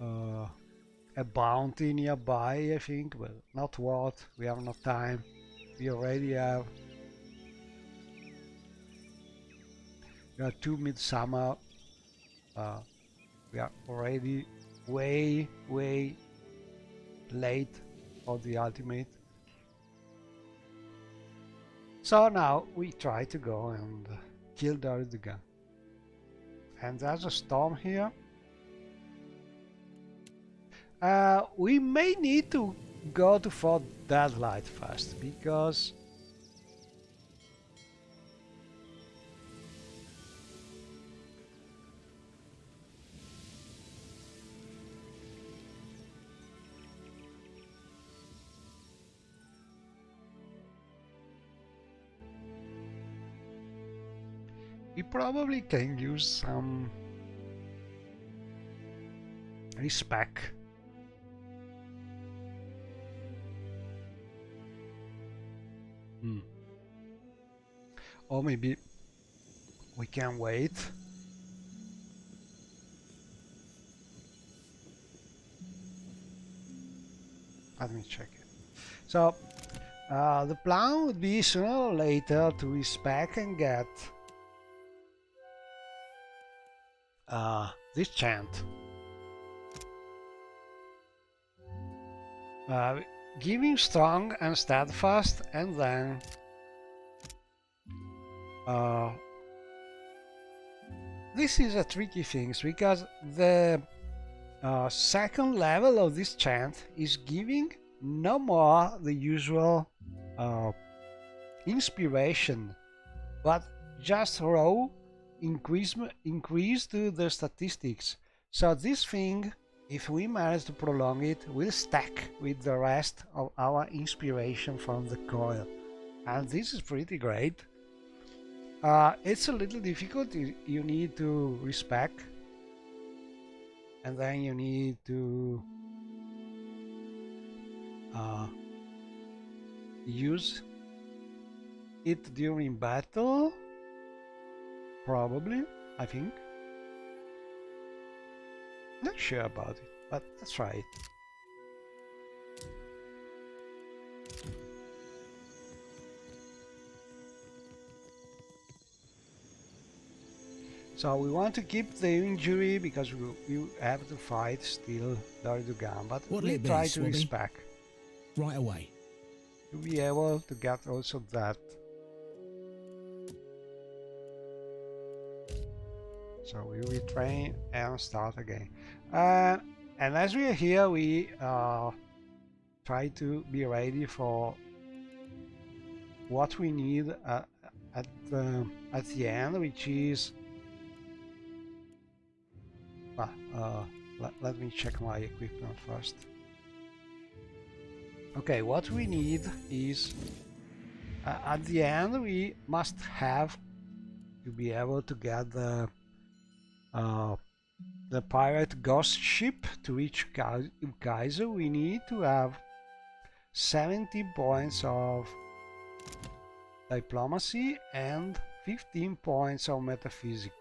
a bounty nearby, I think, but not worth. We have no time. We already have 2 midsummer. We are already way late for the ultimate. So now we try to go and kill Dorudugan. And there's a storm here. We may need to go to Fort Deadlight first, because we probably can use some respec. Or maybe we can wait. Let me check it. So the plan would be sooner or later to respec and get this chant. Giving strong and steadfast, and then this is a tricky thing, because the second level of this chant is giving no more the usual inspiration, but just raw increase to the statistics. So this thing, if we manage to prolong it, will stack with the rest of our inspiration from the coil, and this is pretty great. It's a little difficult. You need to respec, and then you need to use it during battle, probably, I think. Not sure about it, but let's try it. So we want to keep the injury because we have to fight still Dorudugan, but we try to respec. Right away. To be able to get also that. So we retrain and start again. And as we are here, we try to be ready for what we need at the end, which is let me check my equipment first. Okay, what we need is at the end we must have to be able to get the pirate ghost ship to reach Kaiser, we need to have 70 points of diplomacy and 15 points of metaphysic.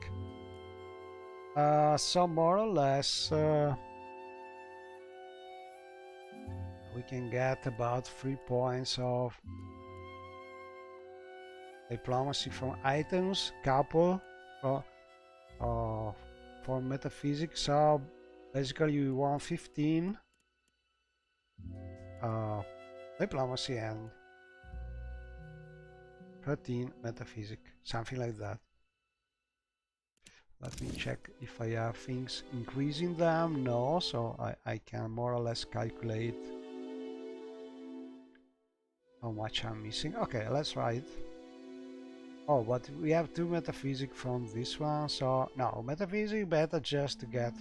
So more or less we can get about 3 points of diplomacy from items, couple for metaphysics. So basically you want 15 diplomacy and 13 metaphysic, something like that. Let me check if I have things increasing them. No, so I can more or less calculate how much I'm missing. Okay, let's try it. Oh, but we have 2 metaphysic from this one, so no, metaphysic better just to get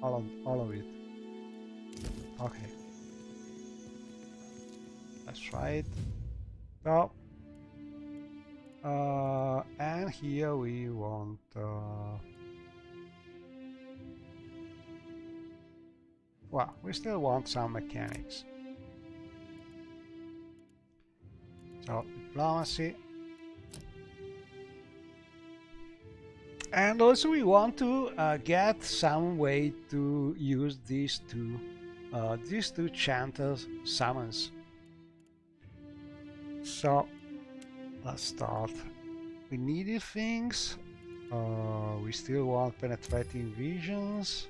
all of it. Okay, let's try it. So and here we want well, we still want some mechanics. So diplomacy. And also we want to get some way to use these two chanters summons. So let's start. We needed things. We still want penetrating visions.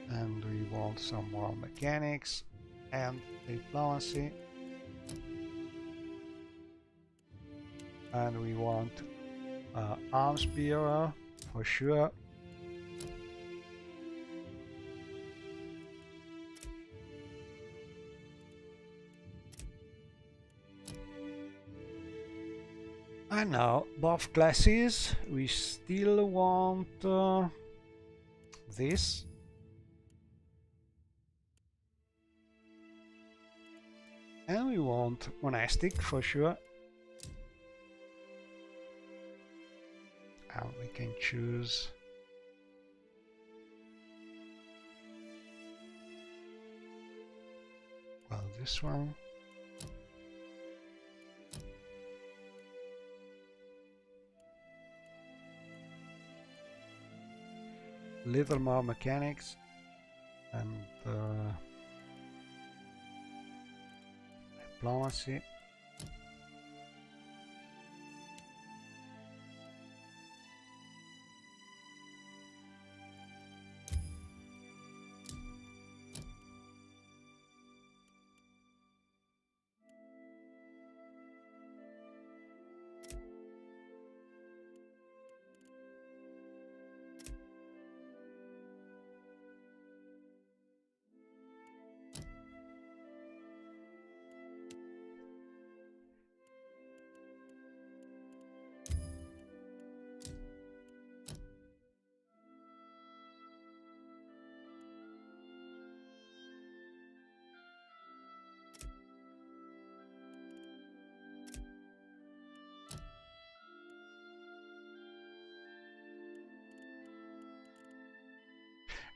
And we want some more mechanics and diplomacy. And we want arms bearer for sure. And now both classes, we still want this. And we want monastic for sure. And we can choose well this one. Little more mechanics and diplomacy.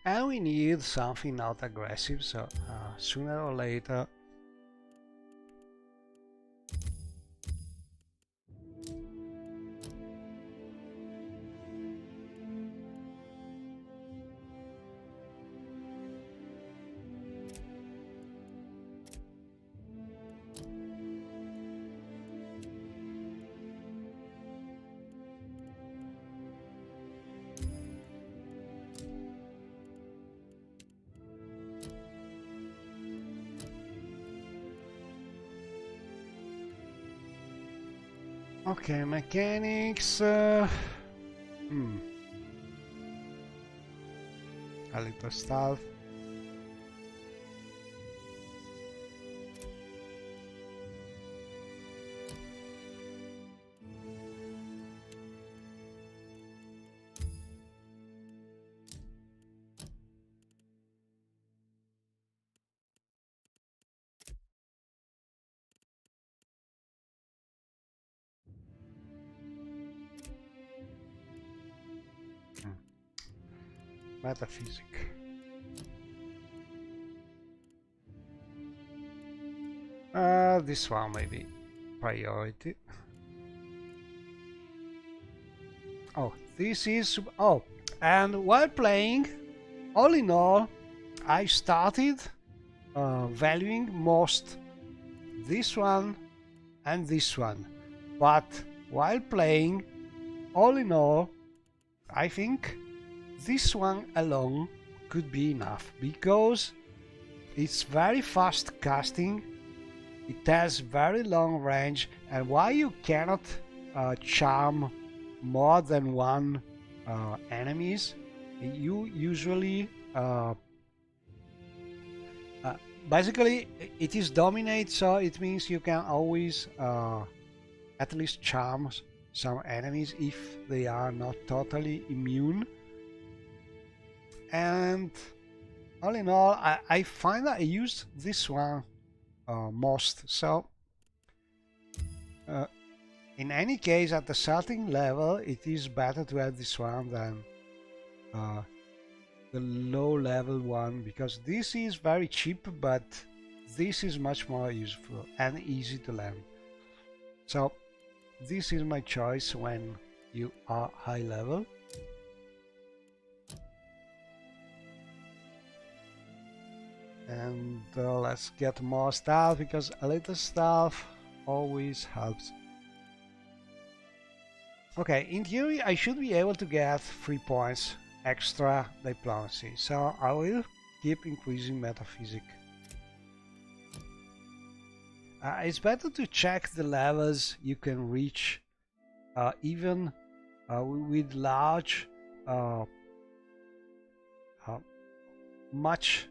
And we need something not aggressive, so sooner or later okay, mechanics. A little stealth. metaphysic. This one maybe priority. Oh, this is and while playing, all in all, I started valuing most this one and this one, but while playing, all in all, I think this one alone could be enough because it's very fast casting, it has very long range, and while you cannot charm more than one enemies, you usually basically it is dominate, so it means you can always at least charm some enemies if they are not totally immune. And all in all, I find that I use this one most. So in any case, at the starting level, it is better to have this one than the low level one, because this is very cheap, but this is much more useful and easy to learn. So this is my choice when you are high level. And let's get more stuff, because a little stuff always helps. Okay, in theory I should be able to get 3 points extra diplomacy, so I will keep increasing metaphysic. It's better to check the levels you can reach even with large much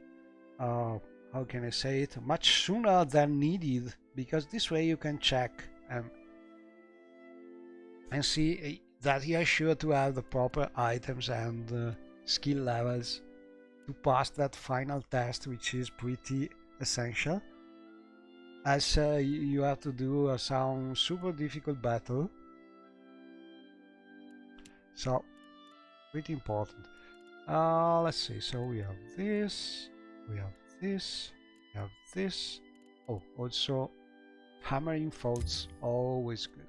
how can I say it, much sooner than needed, because this way you can check and see that you are sure to have the proper items and skill levels to pass that final test, which is pretty essential, as you have to do some super difficult battle. So pretty important. Let's see, so we have this, we have this, we have this. Oh, also hammering faults, always good.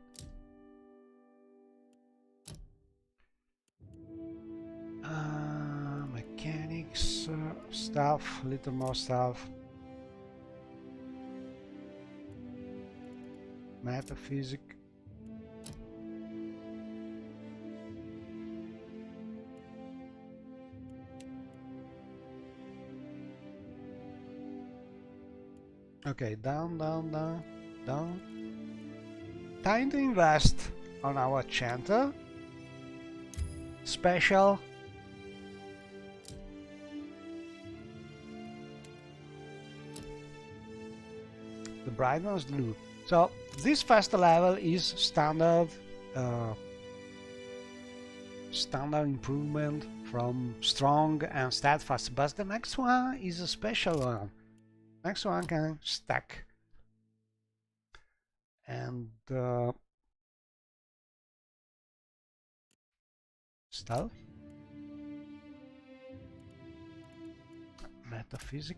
Mechanics stuff, little more stuff. Metaphysic. Okay, down, down, down, down. Time to invest on our chanter. Special. The brightness blue. So this first level is standard standard improvement from strong and steadfast, but the next one is a special one. Next one can stack, and stealth, metaphysic.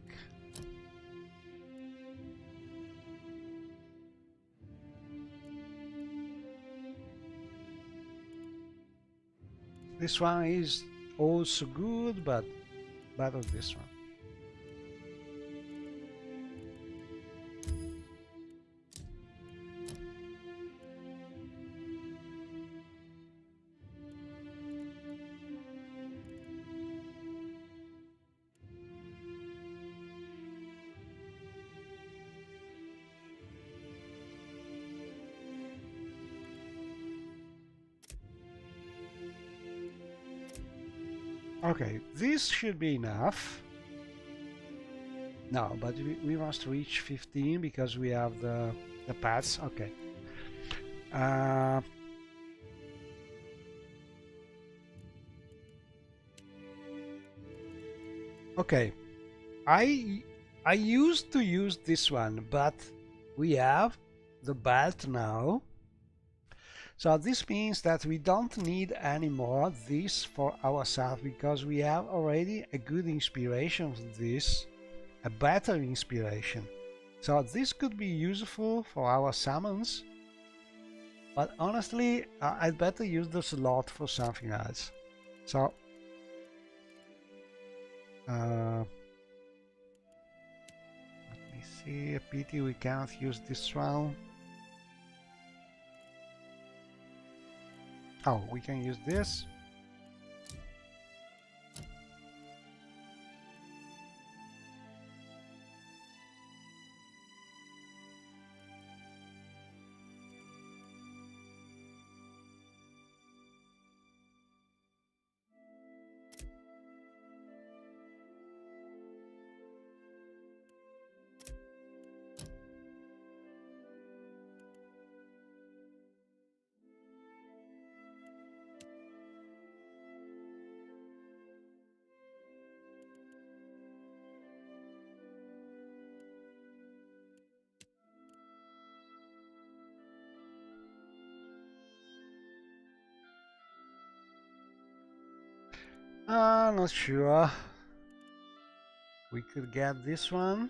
This one is also good, but better this one. Okay, this should be enough. No, but we must reach 15 because we have the paths. Okay. Okay, I used to use this one, but we have the belt now, So this means that we don't need any more this for ourselves, because we have already a good inspiration for this, a better inspiration. So this could be useful for our summons, but honestly I'd better use the slot for something else. So let me see, a pity we cannot use this one. Oh, we can use this. Not sure. We could get this one.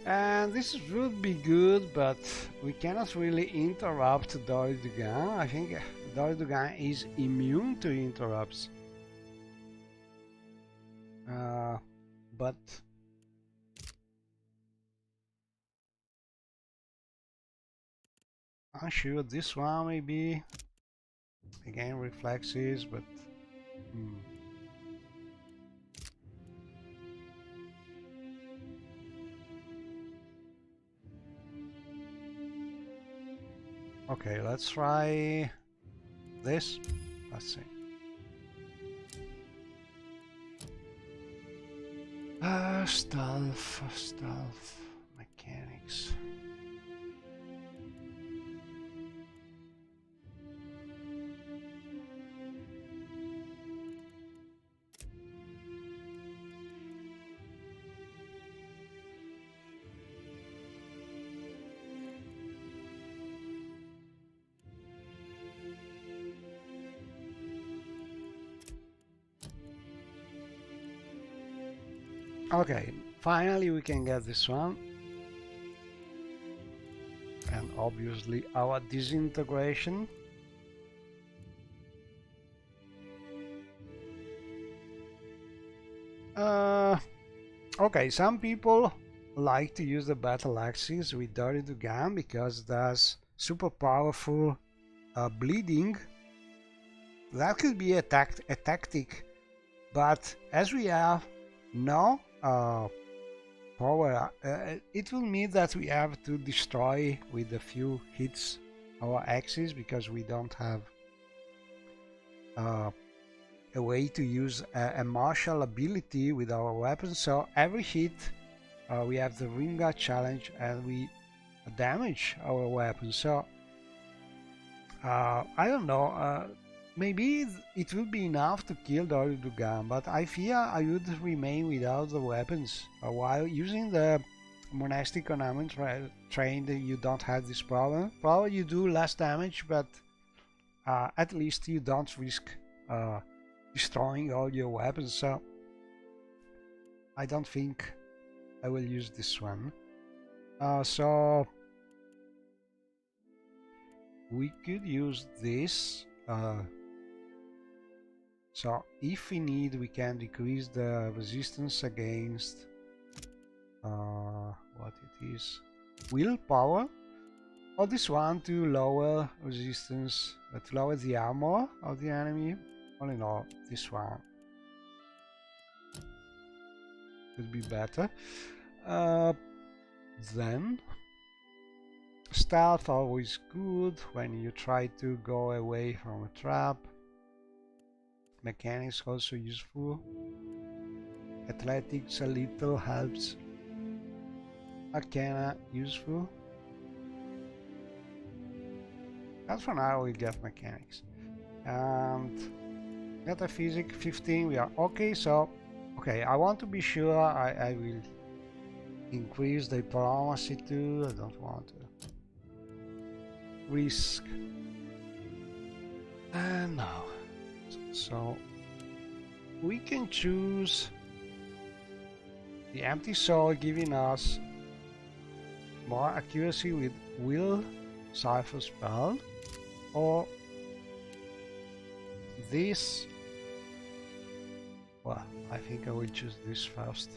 And this would be good, but we cannot really interrupt Dorudugan. I think Dorudugan is immune to interrupts. But I'm sure this one maybe. Again, reflexes, but okay, let's try this. Let's see. Stealth, mechanics. Okay, finally we can get this one. And obviously our disintegration. Okay, some people like to use the battle axes with Dorudugan because that's super powerful bleeding. That could be a tactic, but as we have no power, it will mean that we have to destroy with a few hits our axes, because we don't have a way to use a martial ability with our weapons. So every hit we have the Ringa challenge and we damage our weapon. So I don't know, maybe it will be enough to kill Dorudugan, but I fear I would remain without the weapons. While using the monastic ornament trained, you don't have this problem. Probably you do less damage, but at least you don't risk destroying all your weapons. So I don't think I will use this one. So we could use this. So if we need, we can decrease the resistance against what it is, willpower, or this one to lower resistance, to lower the armor of the enemy. Only no, this one could be better. Then stealth always good when you try to go away from a trap. Mechanics also useful. Athletics a little helps. Arcana useful. But for now we get mechanics. And metaphysics 15 we are okay, so okay, I want to be sure I will increase diplomacy too. I don't want to risk. And now, so we can choose the empty soul, giving us more accuracy with will cipher spell, or this. Well, I think I will choose this first.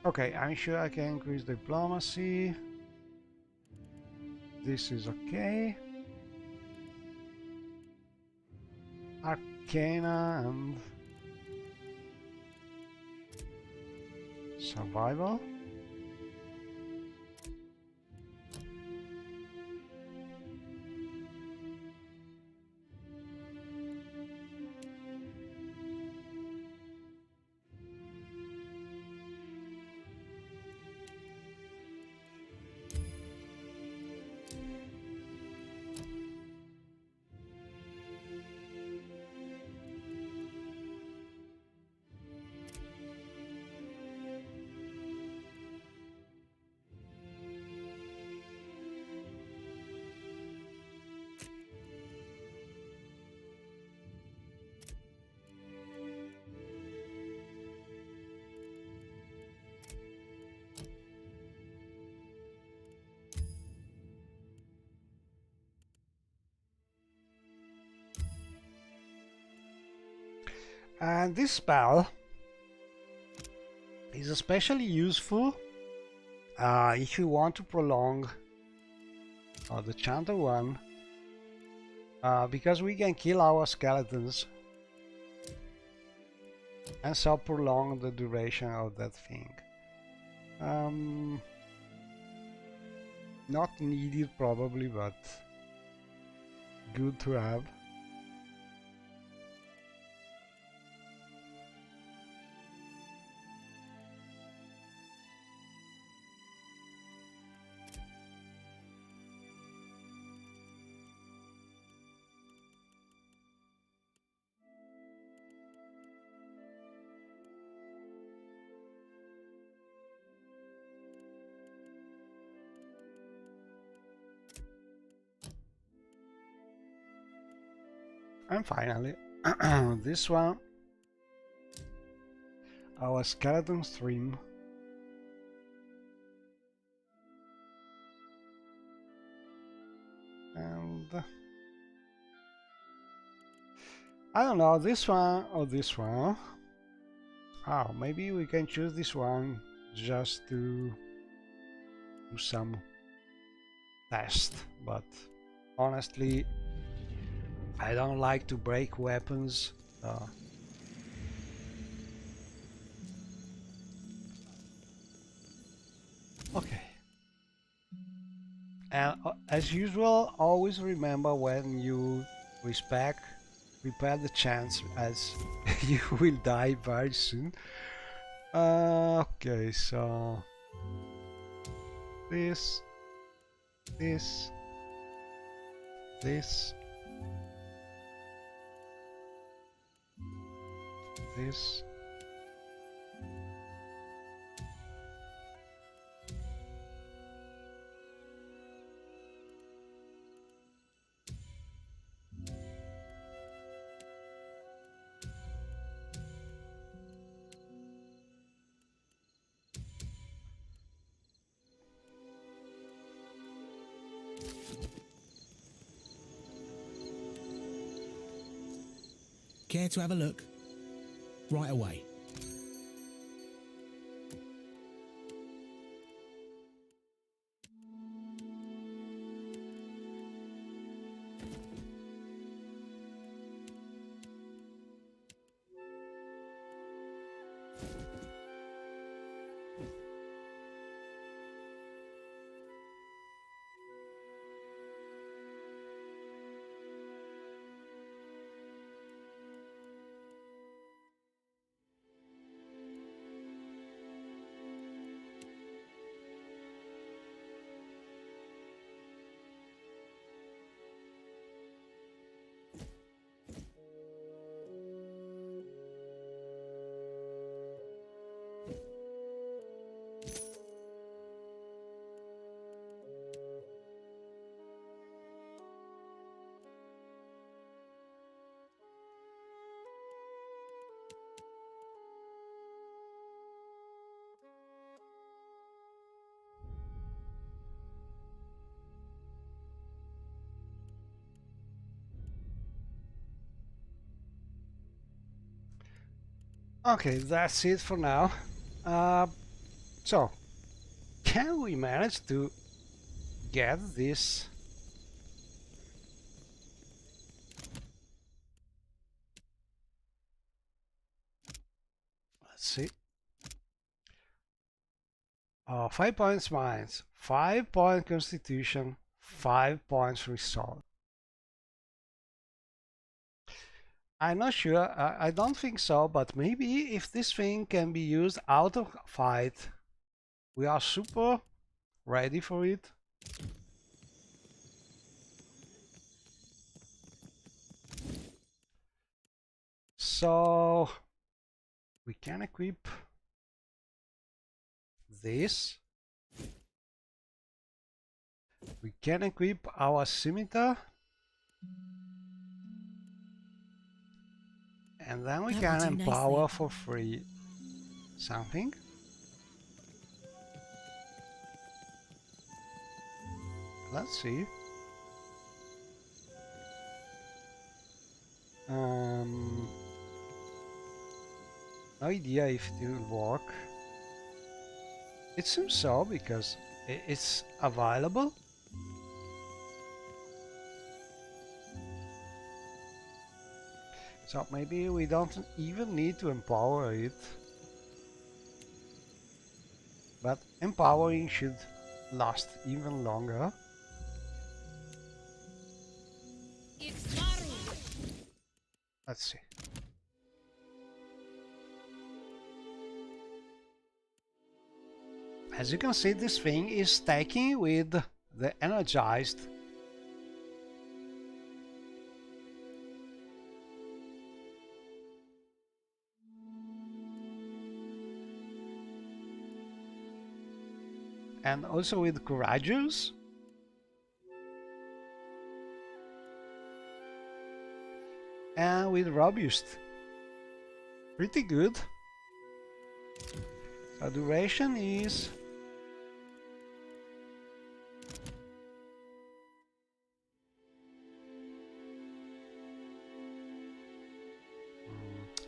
Okay, I'm sure I can increase diplomacy. This is okay. Arcana and survival. And this spell is especially useful if you want to prolong the Chanter one, because we can kill our skeletons and so prolong the duration of that thing. Not needed probably, but good to have. And finally, this one, our skeleton stream. And I don't know, this one or this one. Oh, maybe we can choose this one just to do some test, but honestly, I don't like to break weapons. Okay. And as usual, always remember when you prepare the chance, as you will die very soon. Okay, so this, this, this, this. Care to have a look? Right away. Okay, that's it for now. Uh, so, can we manage to get this? Let's see. 5 points minds, 5 point constitution, 5 points resolve. I'm not sure, I don't think so, but maybe if this thing can be used out of fight, we are super ready for it. So we can equip this. We can equip our scimitar. And then we That can will do empower nicely. for free something. Let's see. No idea if it will work. It seems so because it's available. So maybe we don't even need to empower it. But empowering should last even longer. Let's see. As you can see, this thing is stacking with the energized. And also with courageous. And with robust. Pretty good. So duration is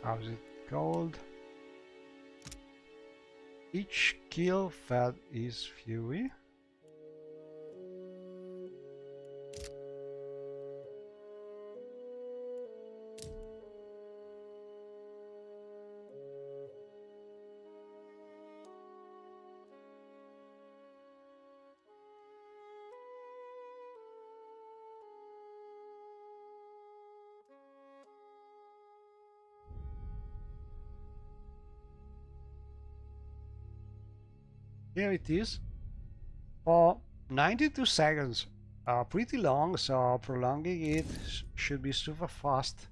how's it called? Each kill fed is Fury. Here it is. For 92 seconds. Pretty long, so prolonging it should be super fast.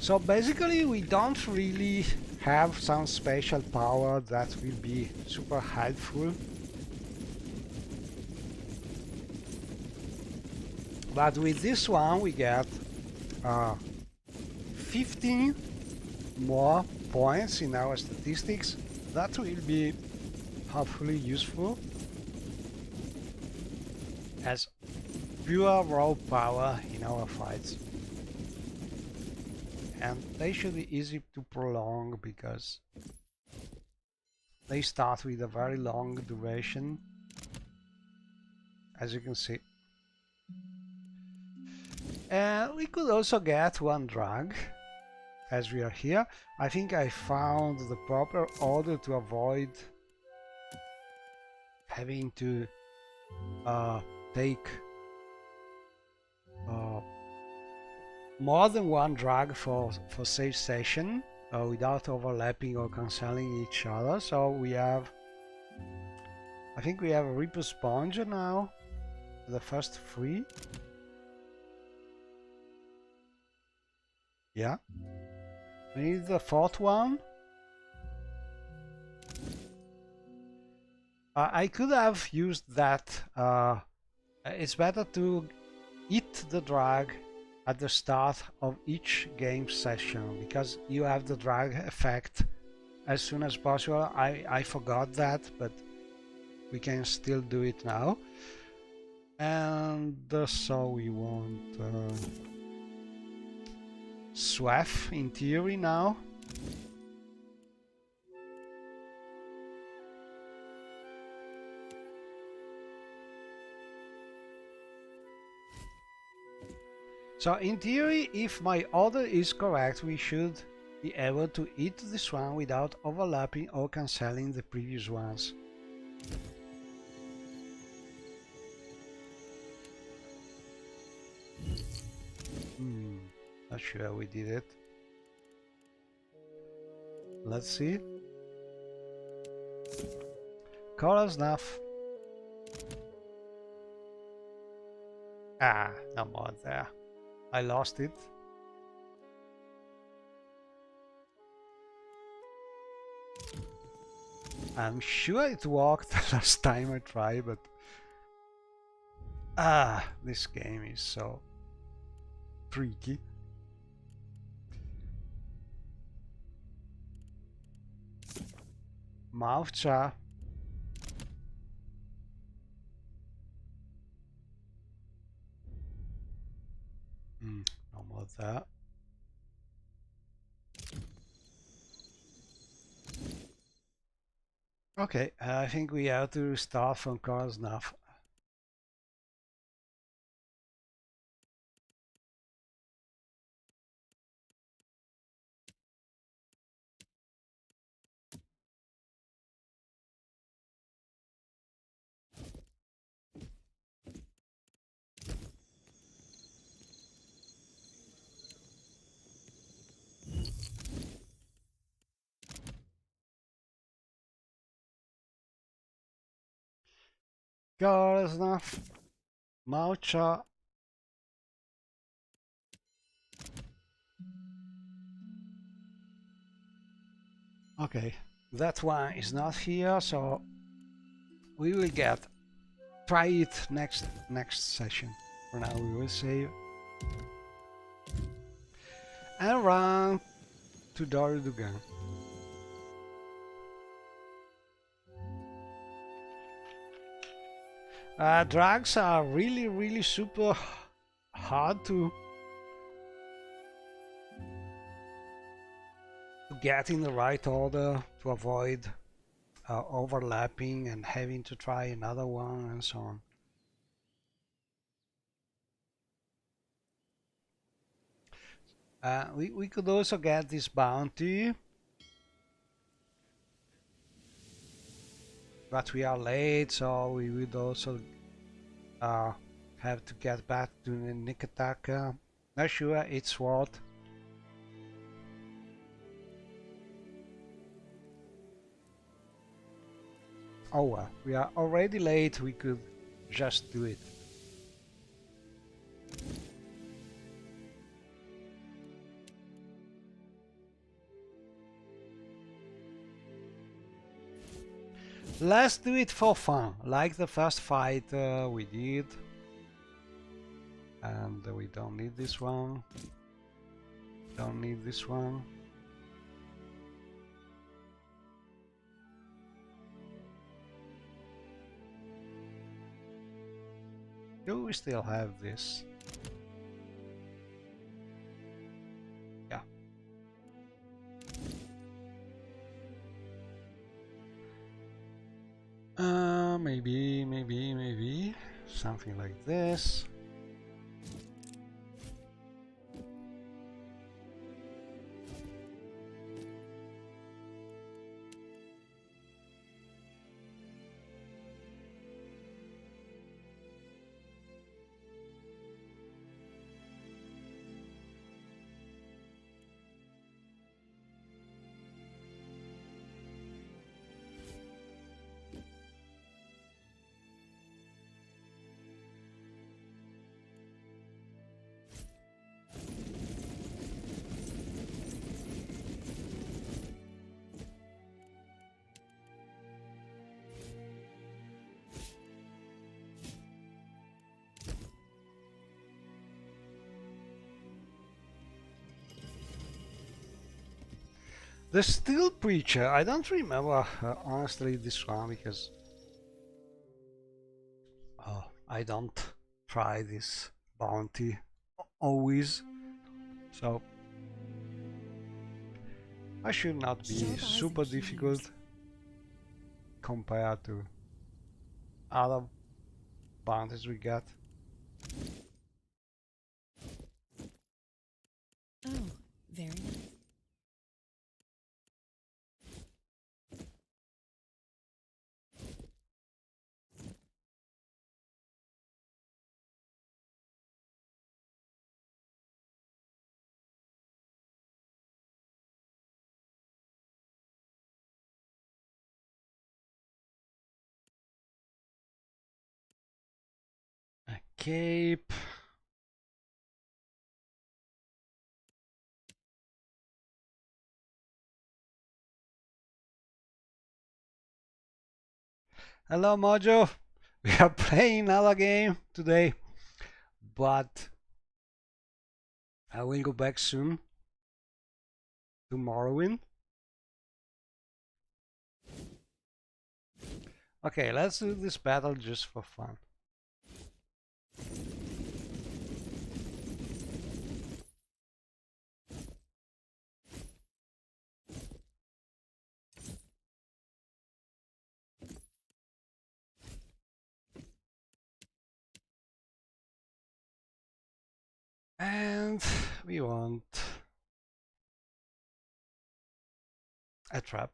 So basically we don't really have some special power that will be super helpful. But with this one we get 15 more points in our statistics. That will be hopefully useful as pure raw power in our fights. And they should be easy to prolong because they start with a very long duration, as you can see. And we could also get one drag as we are here. I think I found the proper order to avoid having to take more than one drag for save session without overlapping or cancelling each other. So we have, I think we have a Reaper Sponge now, the first 3. Yeah, we need the 4th one. I could have used that. It's better to eat the drag at the start of each game session because you have the drag effect as soon as possible. I forgot that, but we can still do it now. And so we want Swath in theory now. So in theory, if my order is correct, we should be able to eat this one without overlapping or cancelling the previous ones. Not sure we did it. Let's see. Color snuff. Ah, no more there. I lost it. I'm sure it worked last time I tried, but this game is so tricky. Mouth jar. No more of that. Okay, I think we have to start from cars now. Cars now. Maucha. Okay, that one is not here, so we will try it next session. For now we will save and run to Dorudugan. Drags are really super hard to get in the right order to avoid overlapping and having to try another one and so on. We could also get this bounty, but we are late, so we would also have to get back to the Nikataka. Not sure it's what. Oh well, we are already late, we could just do it. Let's do it for fun, like the first fight we did. And we don't need this one. Don't need this one. Do we still have this? Yeah. Maybe something like this. The Steel Preacher, I don't remember honestly this one because I don't try this bounty always, so I should not be Sharp eyes super and keen difficult ears. compared to other bounties we got. Oh, very nice. A cape. Hello Mojo, we are playing another game today, but I will go back soon to Morrowind. Okay, let's do this battle just for fun. And we want a trap.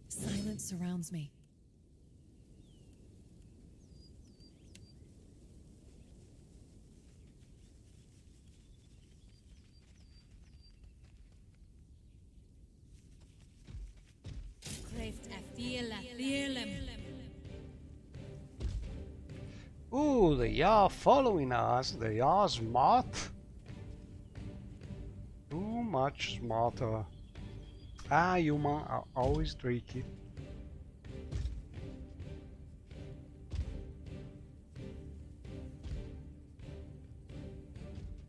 Silence surrounds me. Ooh, they are following us. They are smart. Too much smarter. Ah, human are always tricky.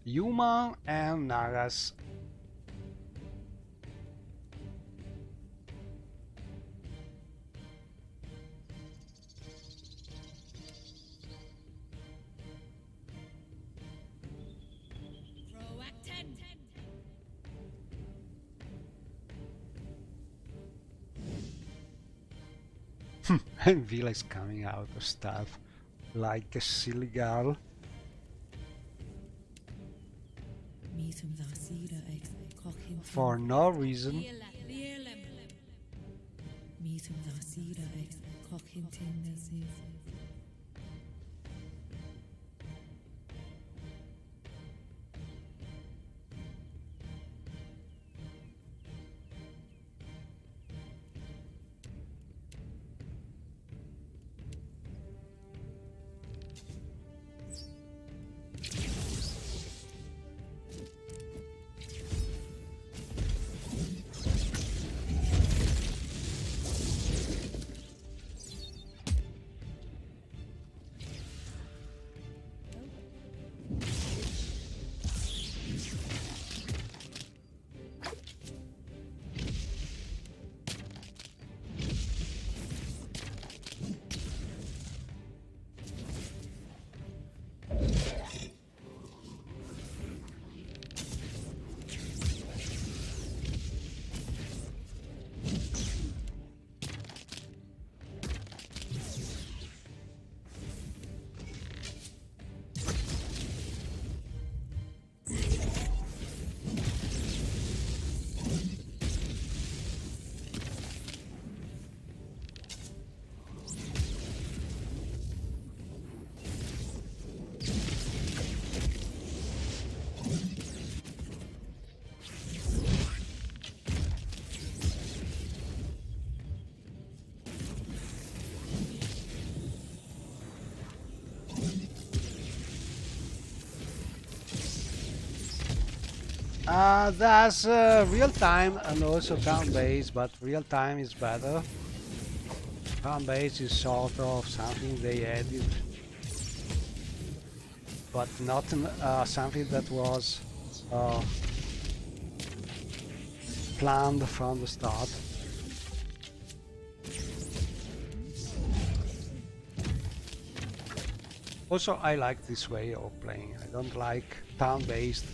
Human and Nagas. And Vila is coming out of stuff like a silly girl. For no reason. There's real time and also turn based, but real time is better. Turn based is sort of something they added, but not something that was planned from the start. Also, I like this way of playing. I don't like turn-based.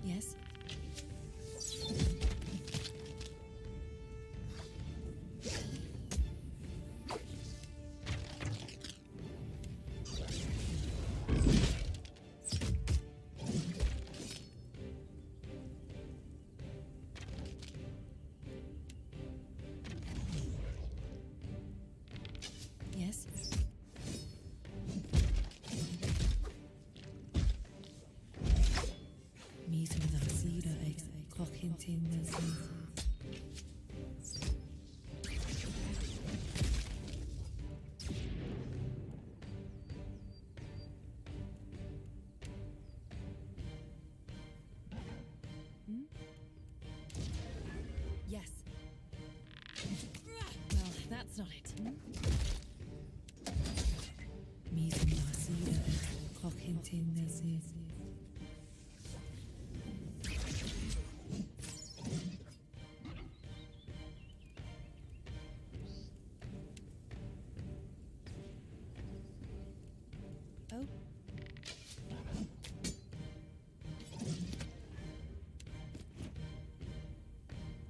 Yes? Yes? Yes. Well, that's not it. Oh.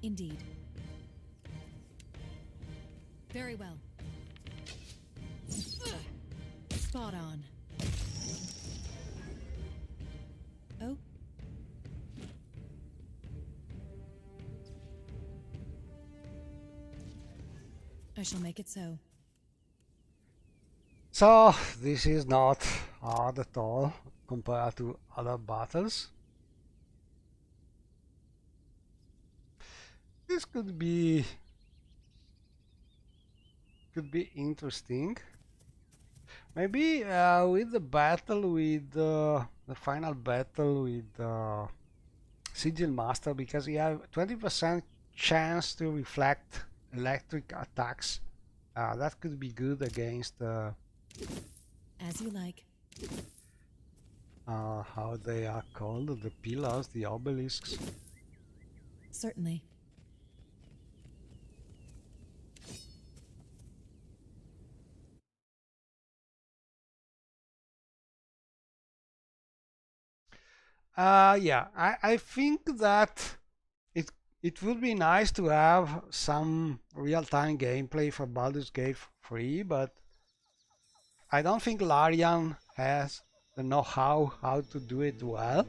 Indeed. Very well. Spot on. Oh. I shall make it so. So this is not hard at all compared to other battles. This could be interesting. Maybe with the battle with the final battle with Sigil Master, because you have 20% chance to reflect electric attacks. That could be good against As you like. how they are called, the pillars, the obelisks. Certainly. Yeah, I think that it would be nice to have some real-time gameplay for Baldur's Gate 3, but I don't think Larian has the know-how how to do it well,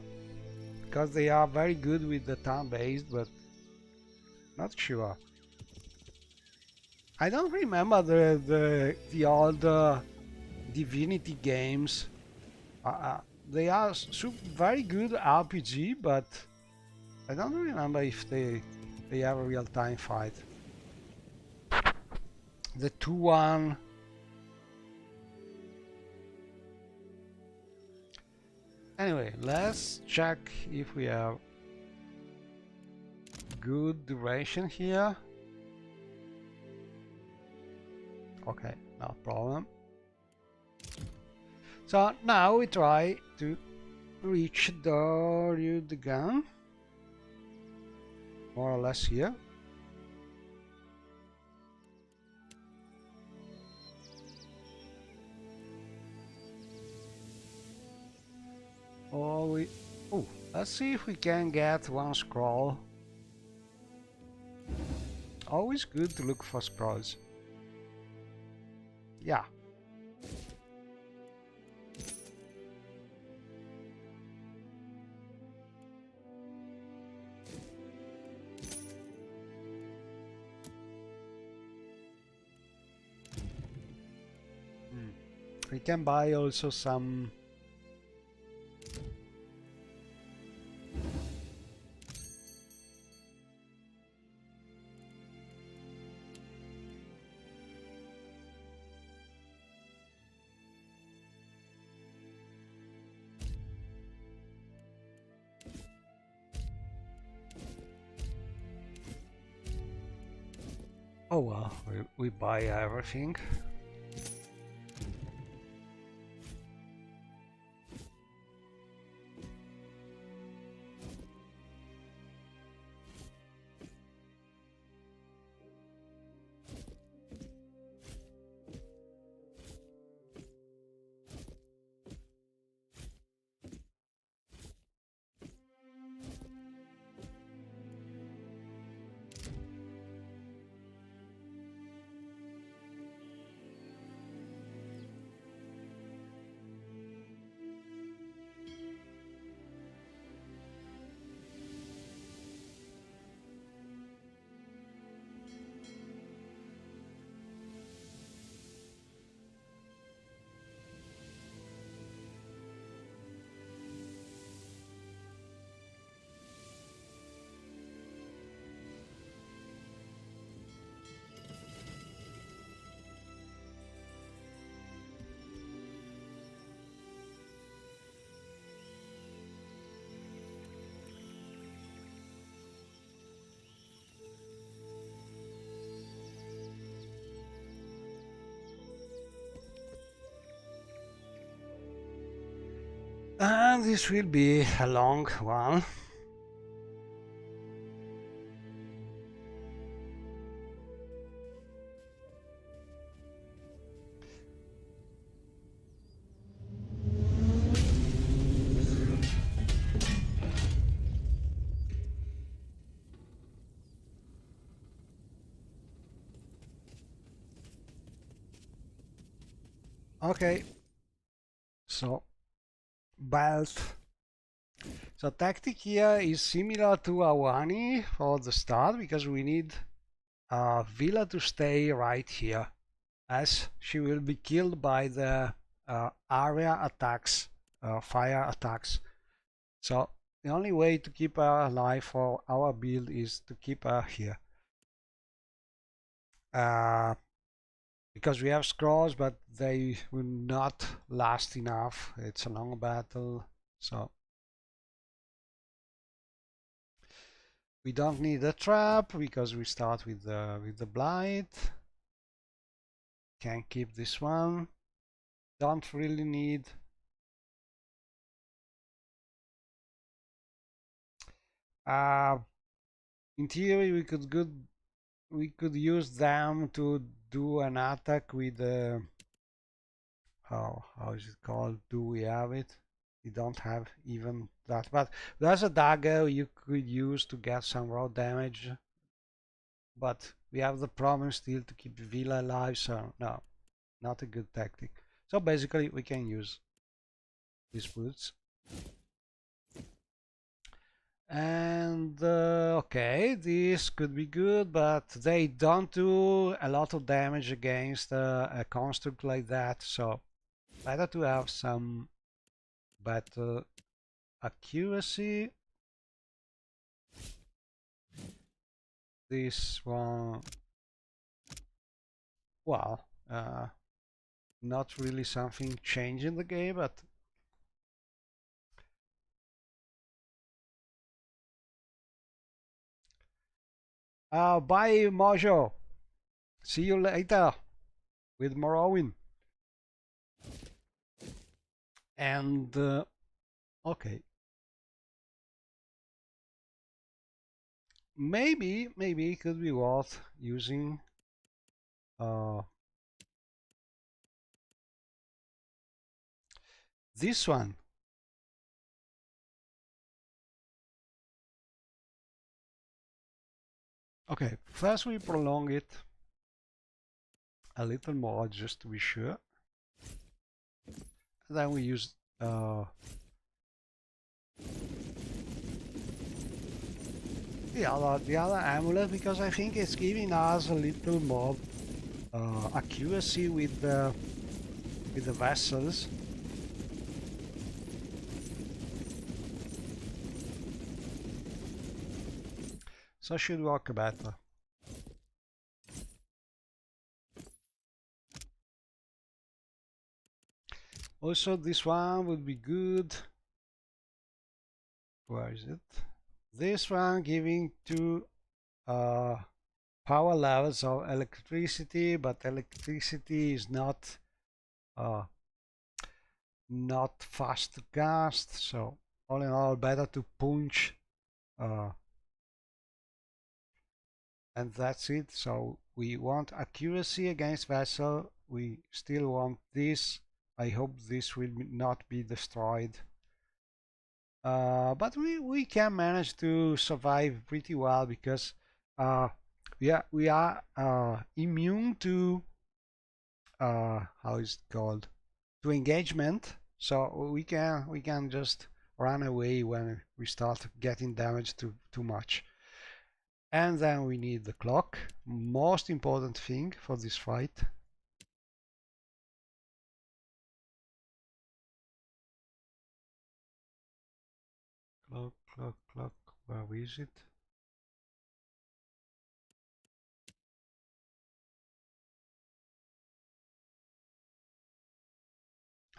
because they are very good with the turn-based, but not sure. I don't remember the old Divinity games. They are very good RPG, but I don't remember if they have a real-time fight. the 2-1. Anyway, let's check if we have good duration here. Okay, no problem. So now we try to reach Dorudugan, more or less here. Oh, let's see if we can get one scroll. Always good to look for scrolls. Yeah. We can buy also some oh well, we buy everything. And this will be a long one. Okay, so belt. So tactic here is similar to Hauani for the start, because we need Villa to stay right here, as she will be killed by the area attacks, fire attacks. So the only way to keep her alive for our build is to keep her here. Because we have scrolls, but they will not last enough. It's a long battle, so we don't need a trap because we start with the blight. Can keep this one. Don't really need. In theory, we could use them to do an attack with how is it called? Do we have it? We don't have even that, but there's a dagger you could use to get some raw damage. But we have the problem still to keep Villa alive, so no, not a good tactic. So basically we can use these boots. And okay, this could be good, but they don't do a lot of damage against a construct like that, so better to have some better accuracy. This one well, not really something changed in the game, but bye Mojo. See you later with Morrowind. And okay, maybe it could be worth using this one. Okay, first we prolong it a little more just to be sure. Then we use the other amulet because I think it's giving us a little more accuracy with the vessels. So should work better. Also, this one would be good. Where is it? This one giving two power levels of electricity, but electricity is not fast to cast. So all in all, better to punch. And that's it. So we want accuracy against vessel. We still want this. I hope this will not be destroyed. But we can manage to survive pretty well because we are immune to how is it called, to engagement. So we can just run away when we start getting damaged too much. And then we need the clock, most important thing for this fight. Clock, where is it?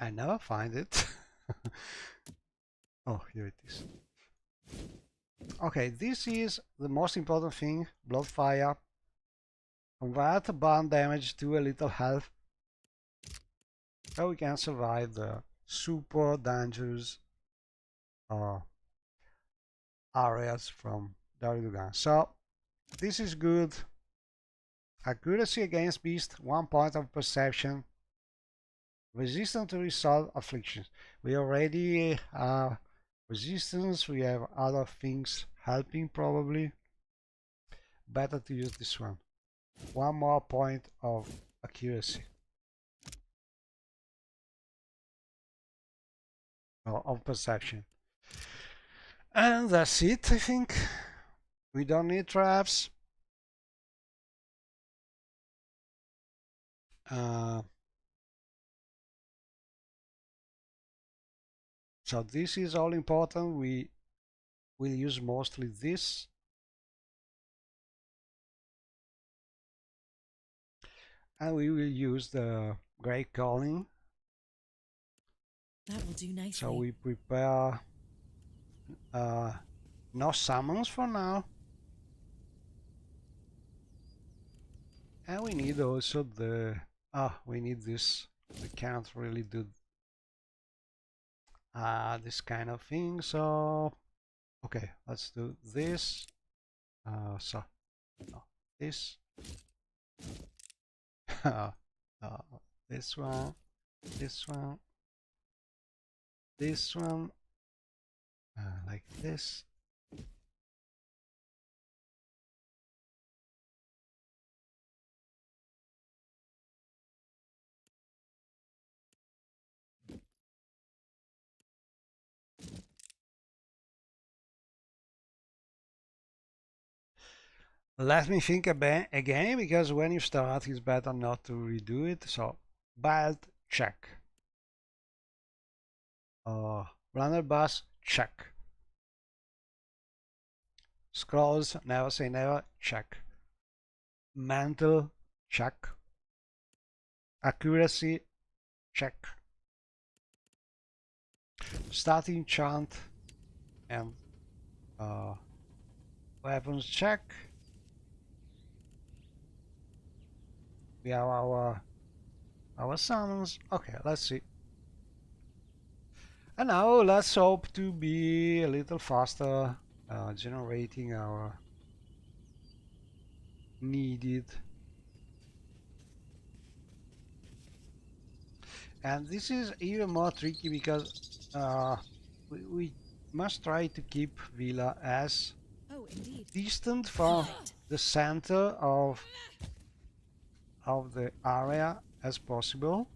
I never find it. Oh, here it is. Okay, this is the most important thing, Bloodfire. Convert burn damage to a little health. So we can survive the super dangerous areas from Dorudugan. So this is good. Accuracy against beast, 1 point of perception. Resistance to resolve afflictions. We already have resistance, we have other things helping probably. Better to use this one. 1 more point of accuracy. Or of perception. And that's it, I think. We don't need traps. So this is all important. We will use mostly this. And we will use the Great Calling. That will do nicely. So we prepare no summons for now. And we need also the... we need this. We can't really do this kind of thing, so... Okay, let's do this. So, no, this. This one, this one, this one, like this. Let me think again, because when you start, it's better not to redo it. So, belt, check. Blunderbuss, check. Scrolls, never say never, check. Mantle, check. accuracy check. Starting chant and weapons check. We have our summons. Okay, let's see. And now let's hope to be a little faster generating our needed. And this is even more tricky because we must try to keep Villa as distant from the center of the area as possible.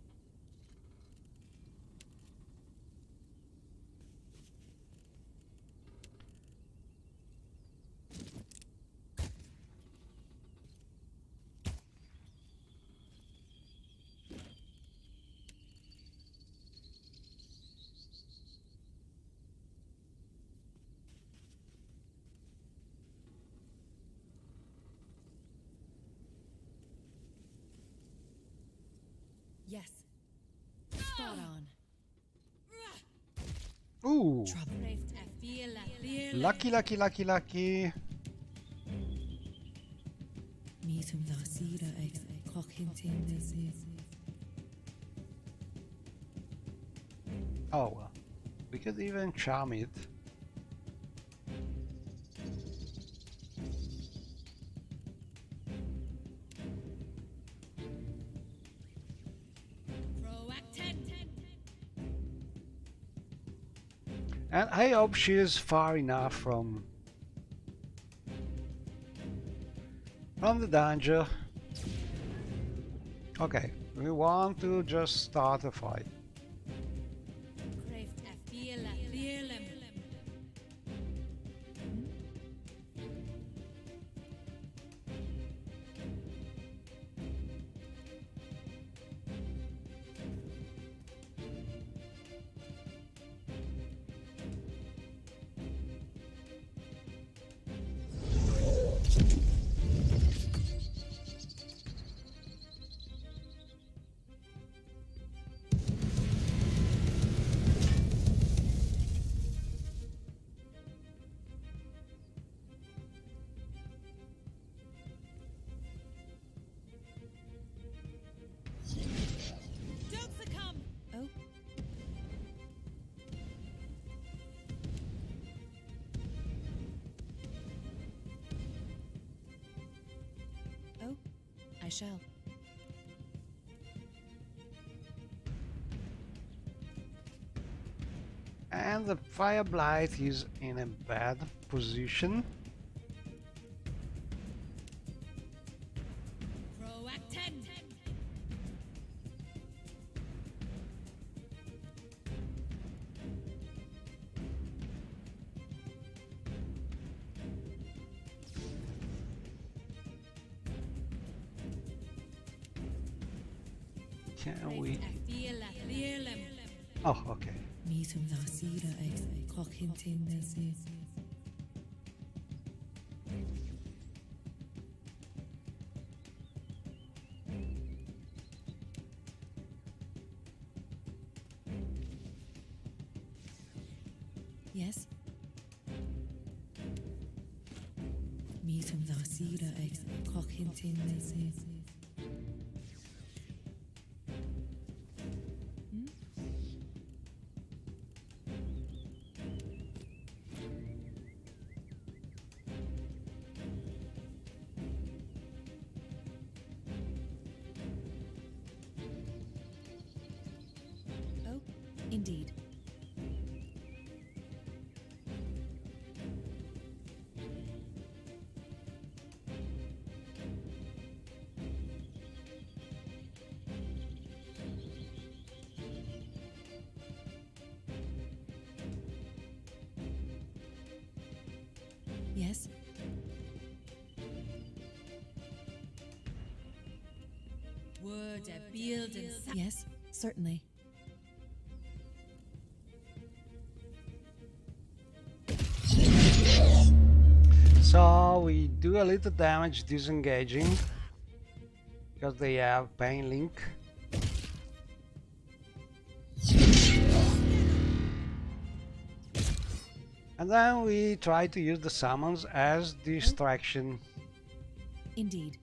Yes. Spot on. Ooh! Trouble. Lucky, lucky, lucky, lucky. Meetum Larsida ex Cochintinus. Oh well. We could even charm it. And I hope she is far enough from the danger. Okay, we want to just start a fight. I shall. And the Fire Blight is in a bad position. Can we? Oh, okay. Meetum Larsida ex Cochintinus. Yes. Meetum Larsida ex Cochintinus. Indeed. Yes. Word a build and Yes, certainly. So we do a little damage disengaging because they have Pain Link. And then we try to use the summons as distraction. Indeed.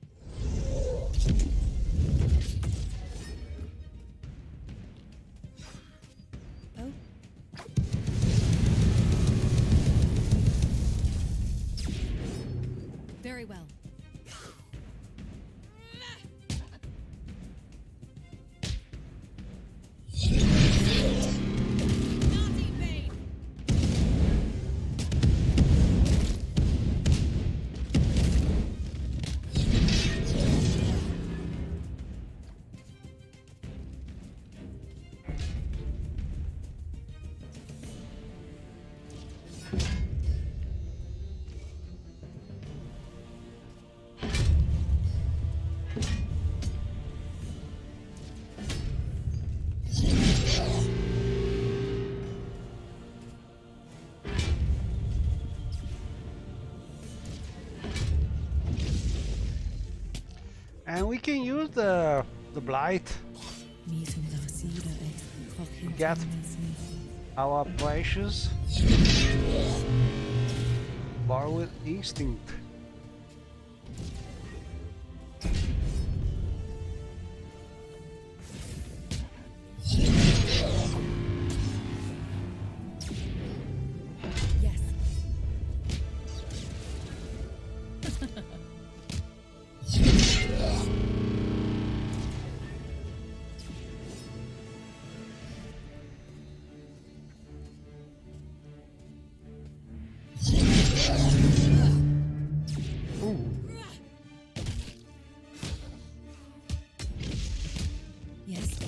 Oh. Very well. Naughty Bane! And we can use the blight, get our precious borrowed instinct. Yes. Yes.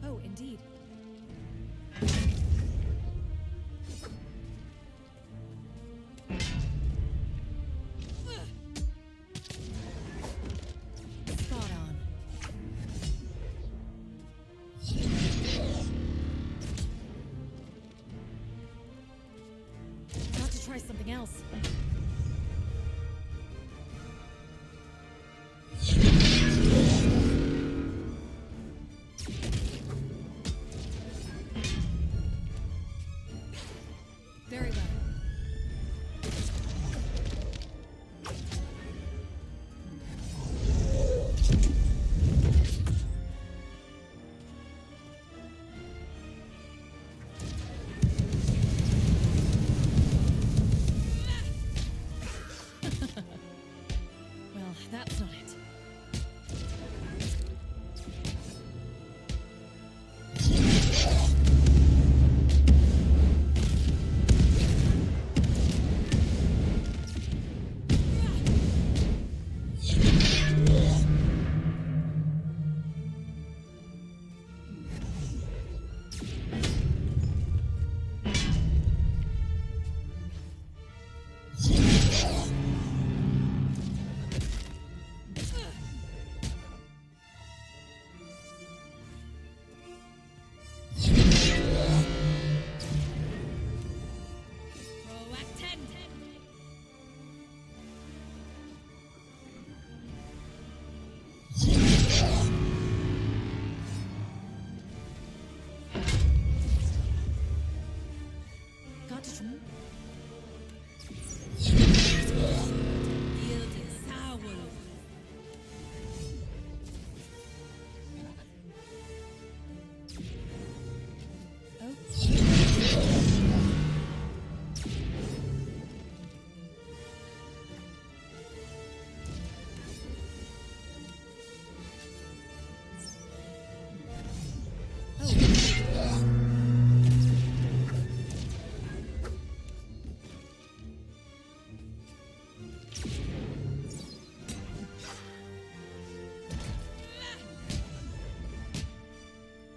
Oh, indeed. Spot on. Got to try something else. Very well. Well, that's not it. Got to try. Yielding sour. Oh.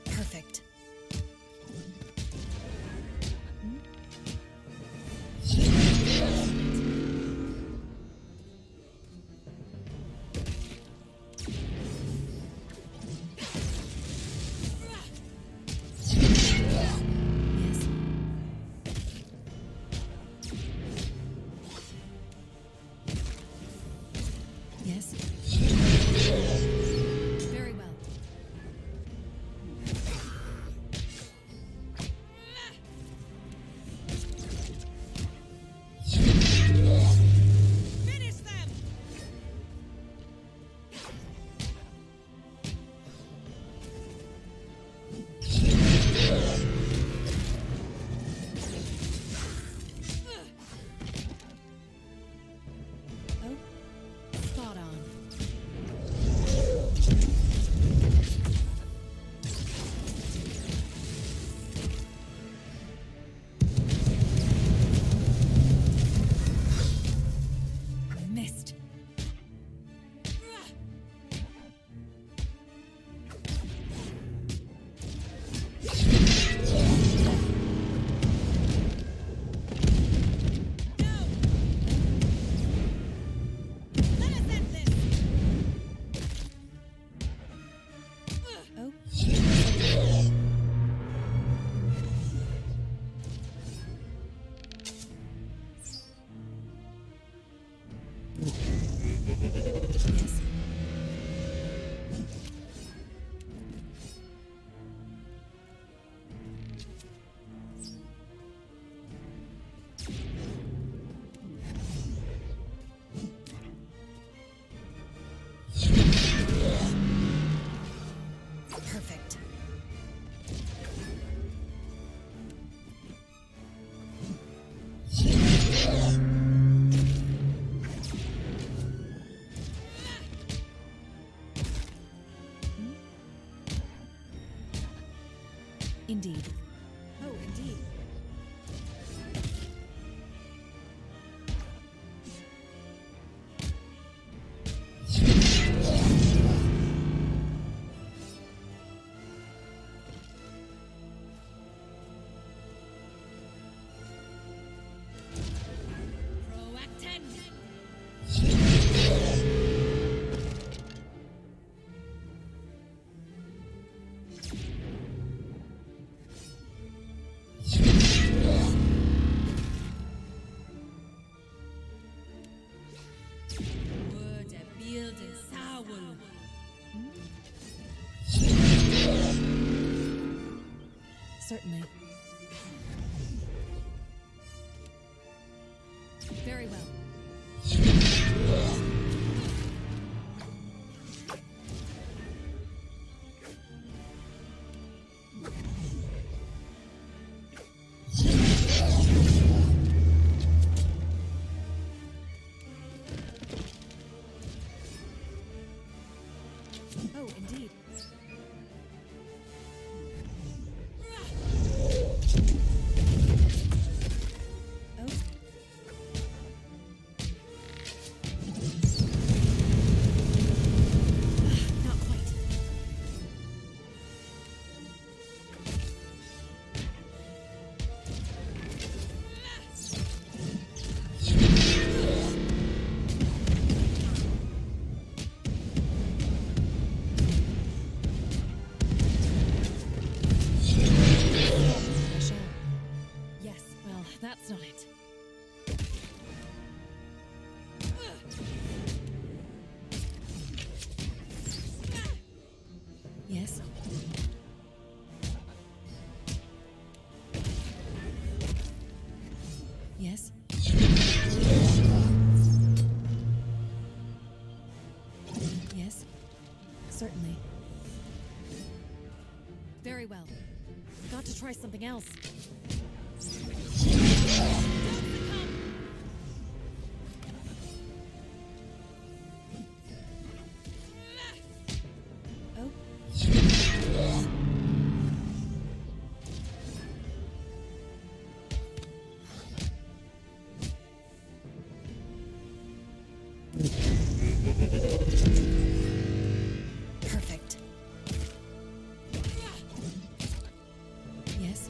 Perfect. Yes. Oh, spot on. Missed. Oh. Yes. Perfect. Indeed. Oh, indeed. Proactin. Word a build in Sawul. Certainly. Very well. Oh, indeed. Oh. Not quite. I shall. Yes, well, that's not it. Yes. Yes. Yes. Certainly. Very well. Got to try something else. Oh. Perfect. Yes.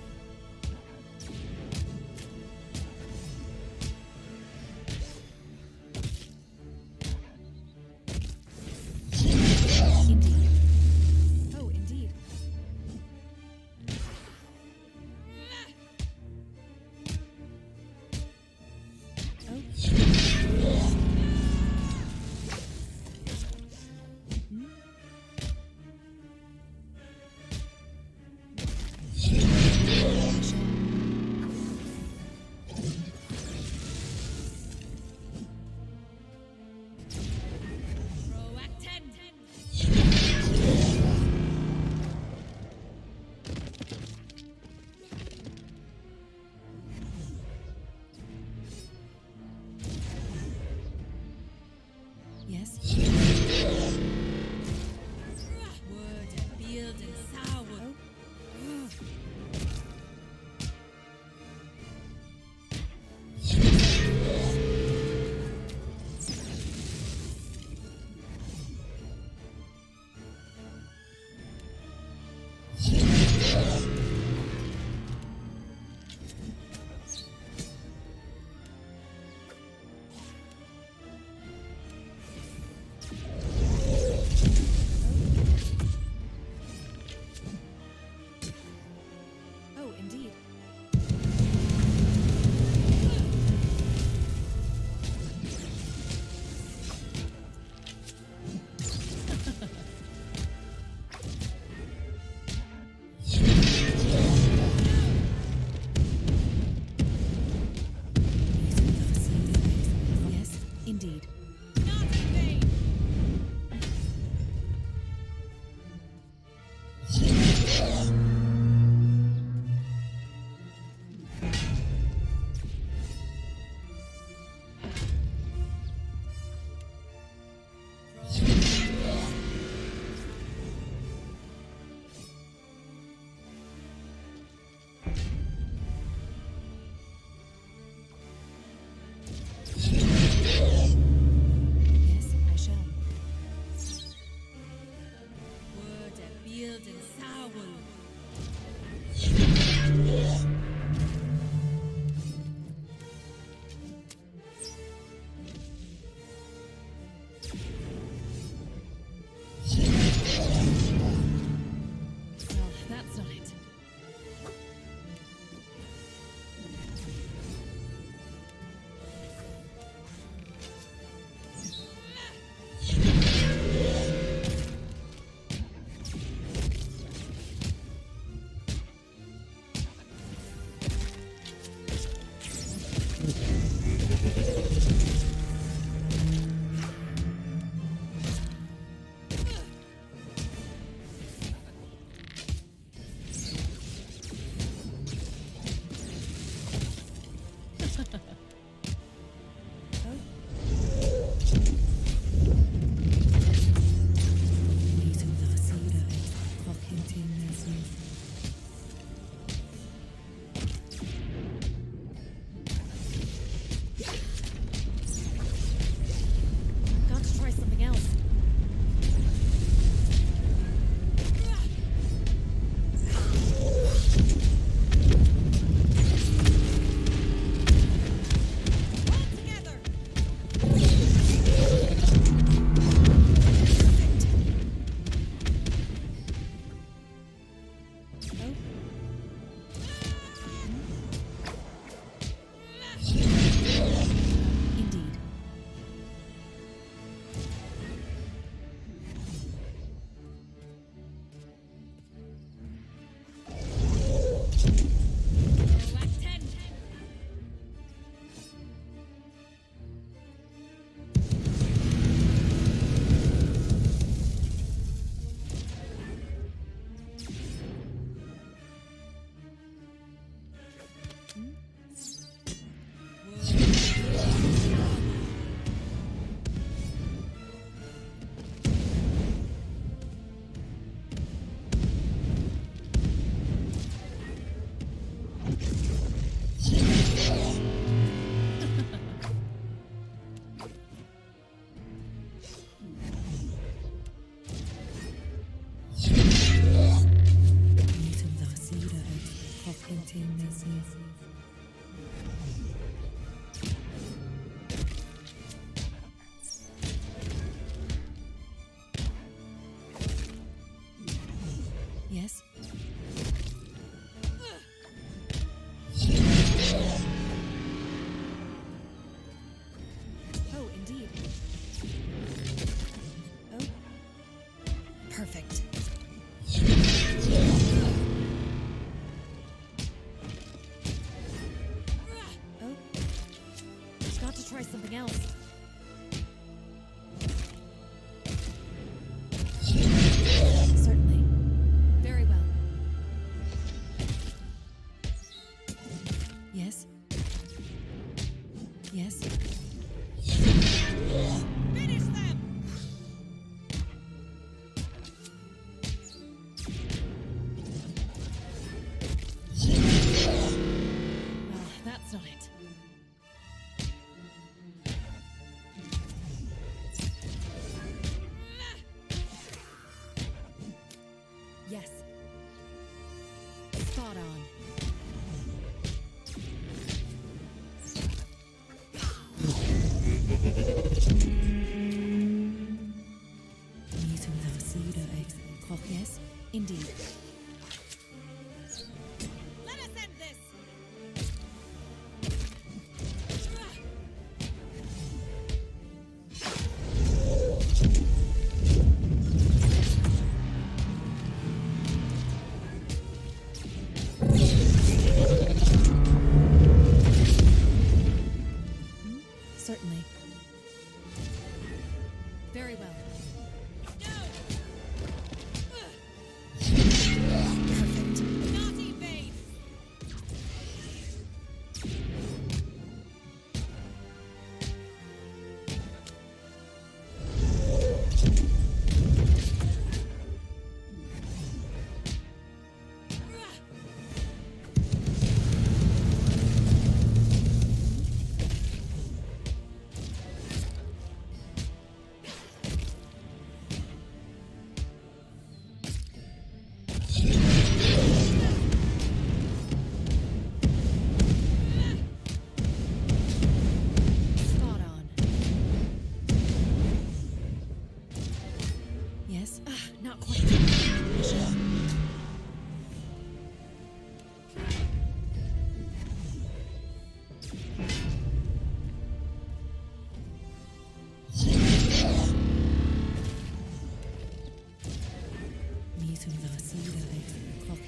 Well, that's not it. Got to try something else. Indeed. Yes? Oh, indeed. Oh. Perfect. Oh. Got to try something else. Certainly. Very well. Yes? Yes? Finish them! Well, that's not it. Yes. Spot on. Yes, indeed. Let us end this!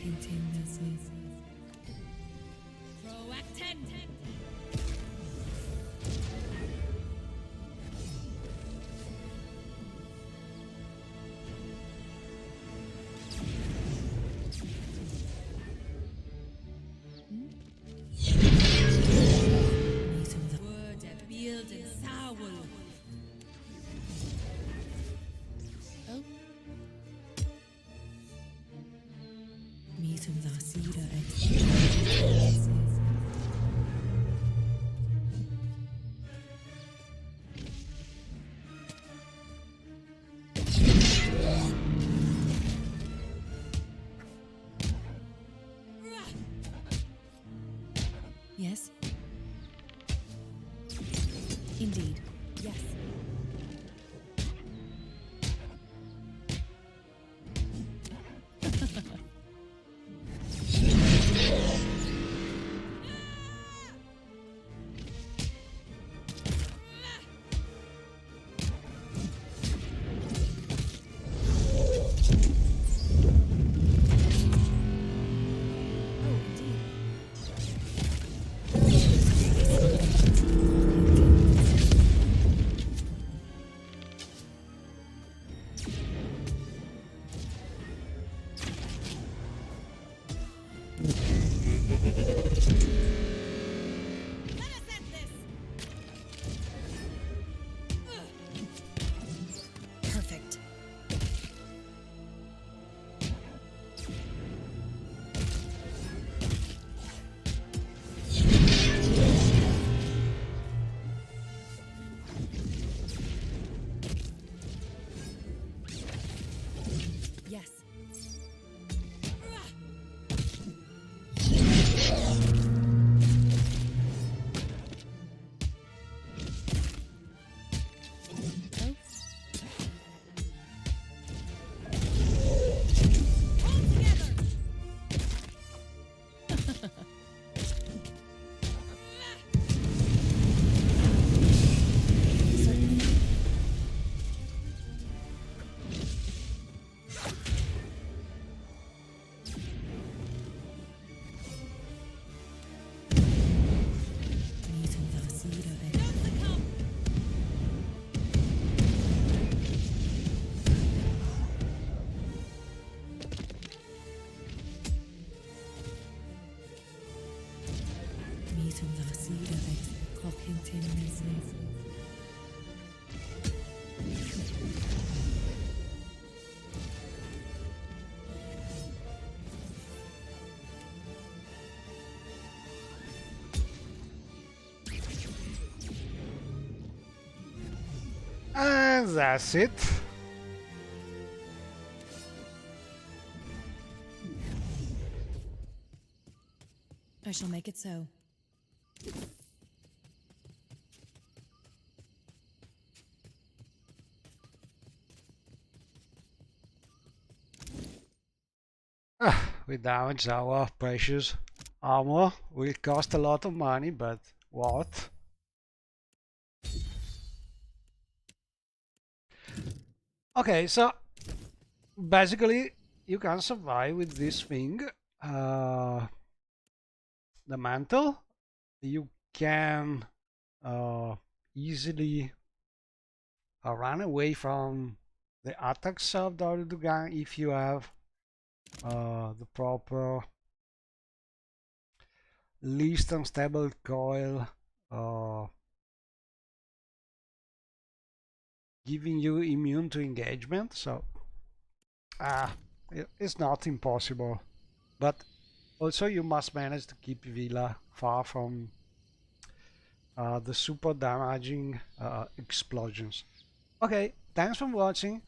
continuously. Proactin. Word a build in Sawul. Oh, Meetum Vasida ex. Yes. Indeed. Yes. Oh, indeed. let us end this. Perfect. Yes. Oh, All together. certainly. Meetum Vasida ex. Don't succumb. Meetum Vasida ex. Continuously. And that's it. I shall make it so. We damaged our precious armor. Will cost a lot of money, but what? Okay, so basically you can survive with this thing. The mantle. You can easily run away from the attacks of Dorudugan if you have the proper least unstable coil giving you immune to engagement, so it's not impossible, but also you must manage to keep Villa far from the super damaging explosions. Okay, thanks for watching.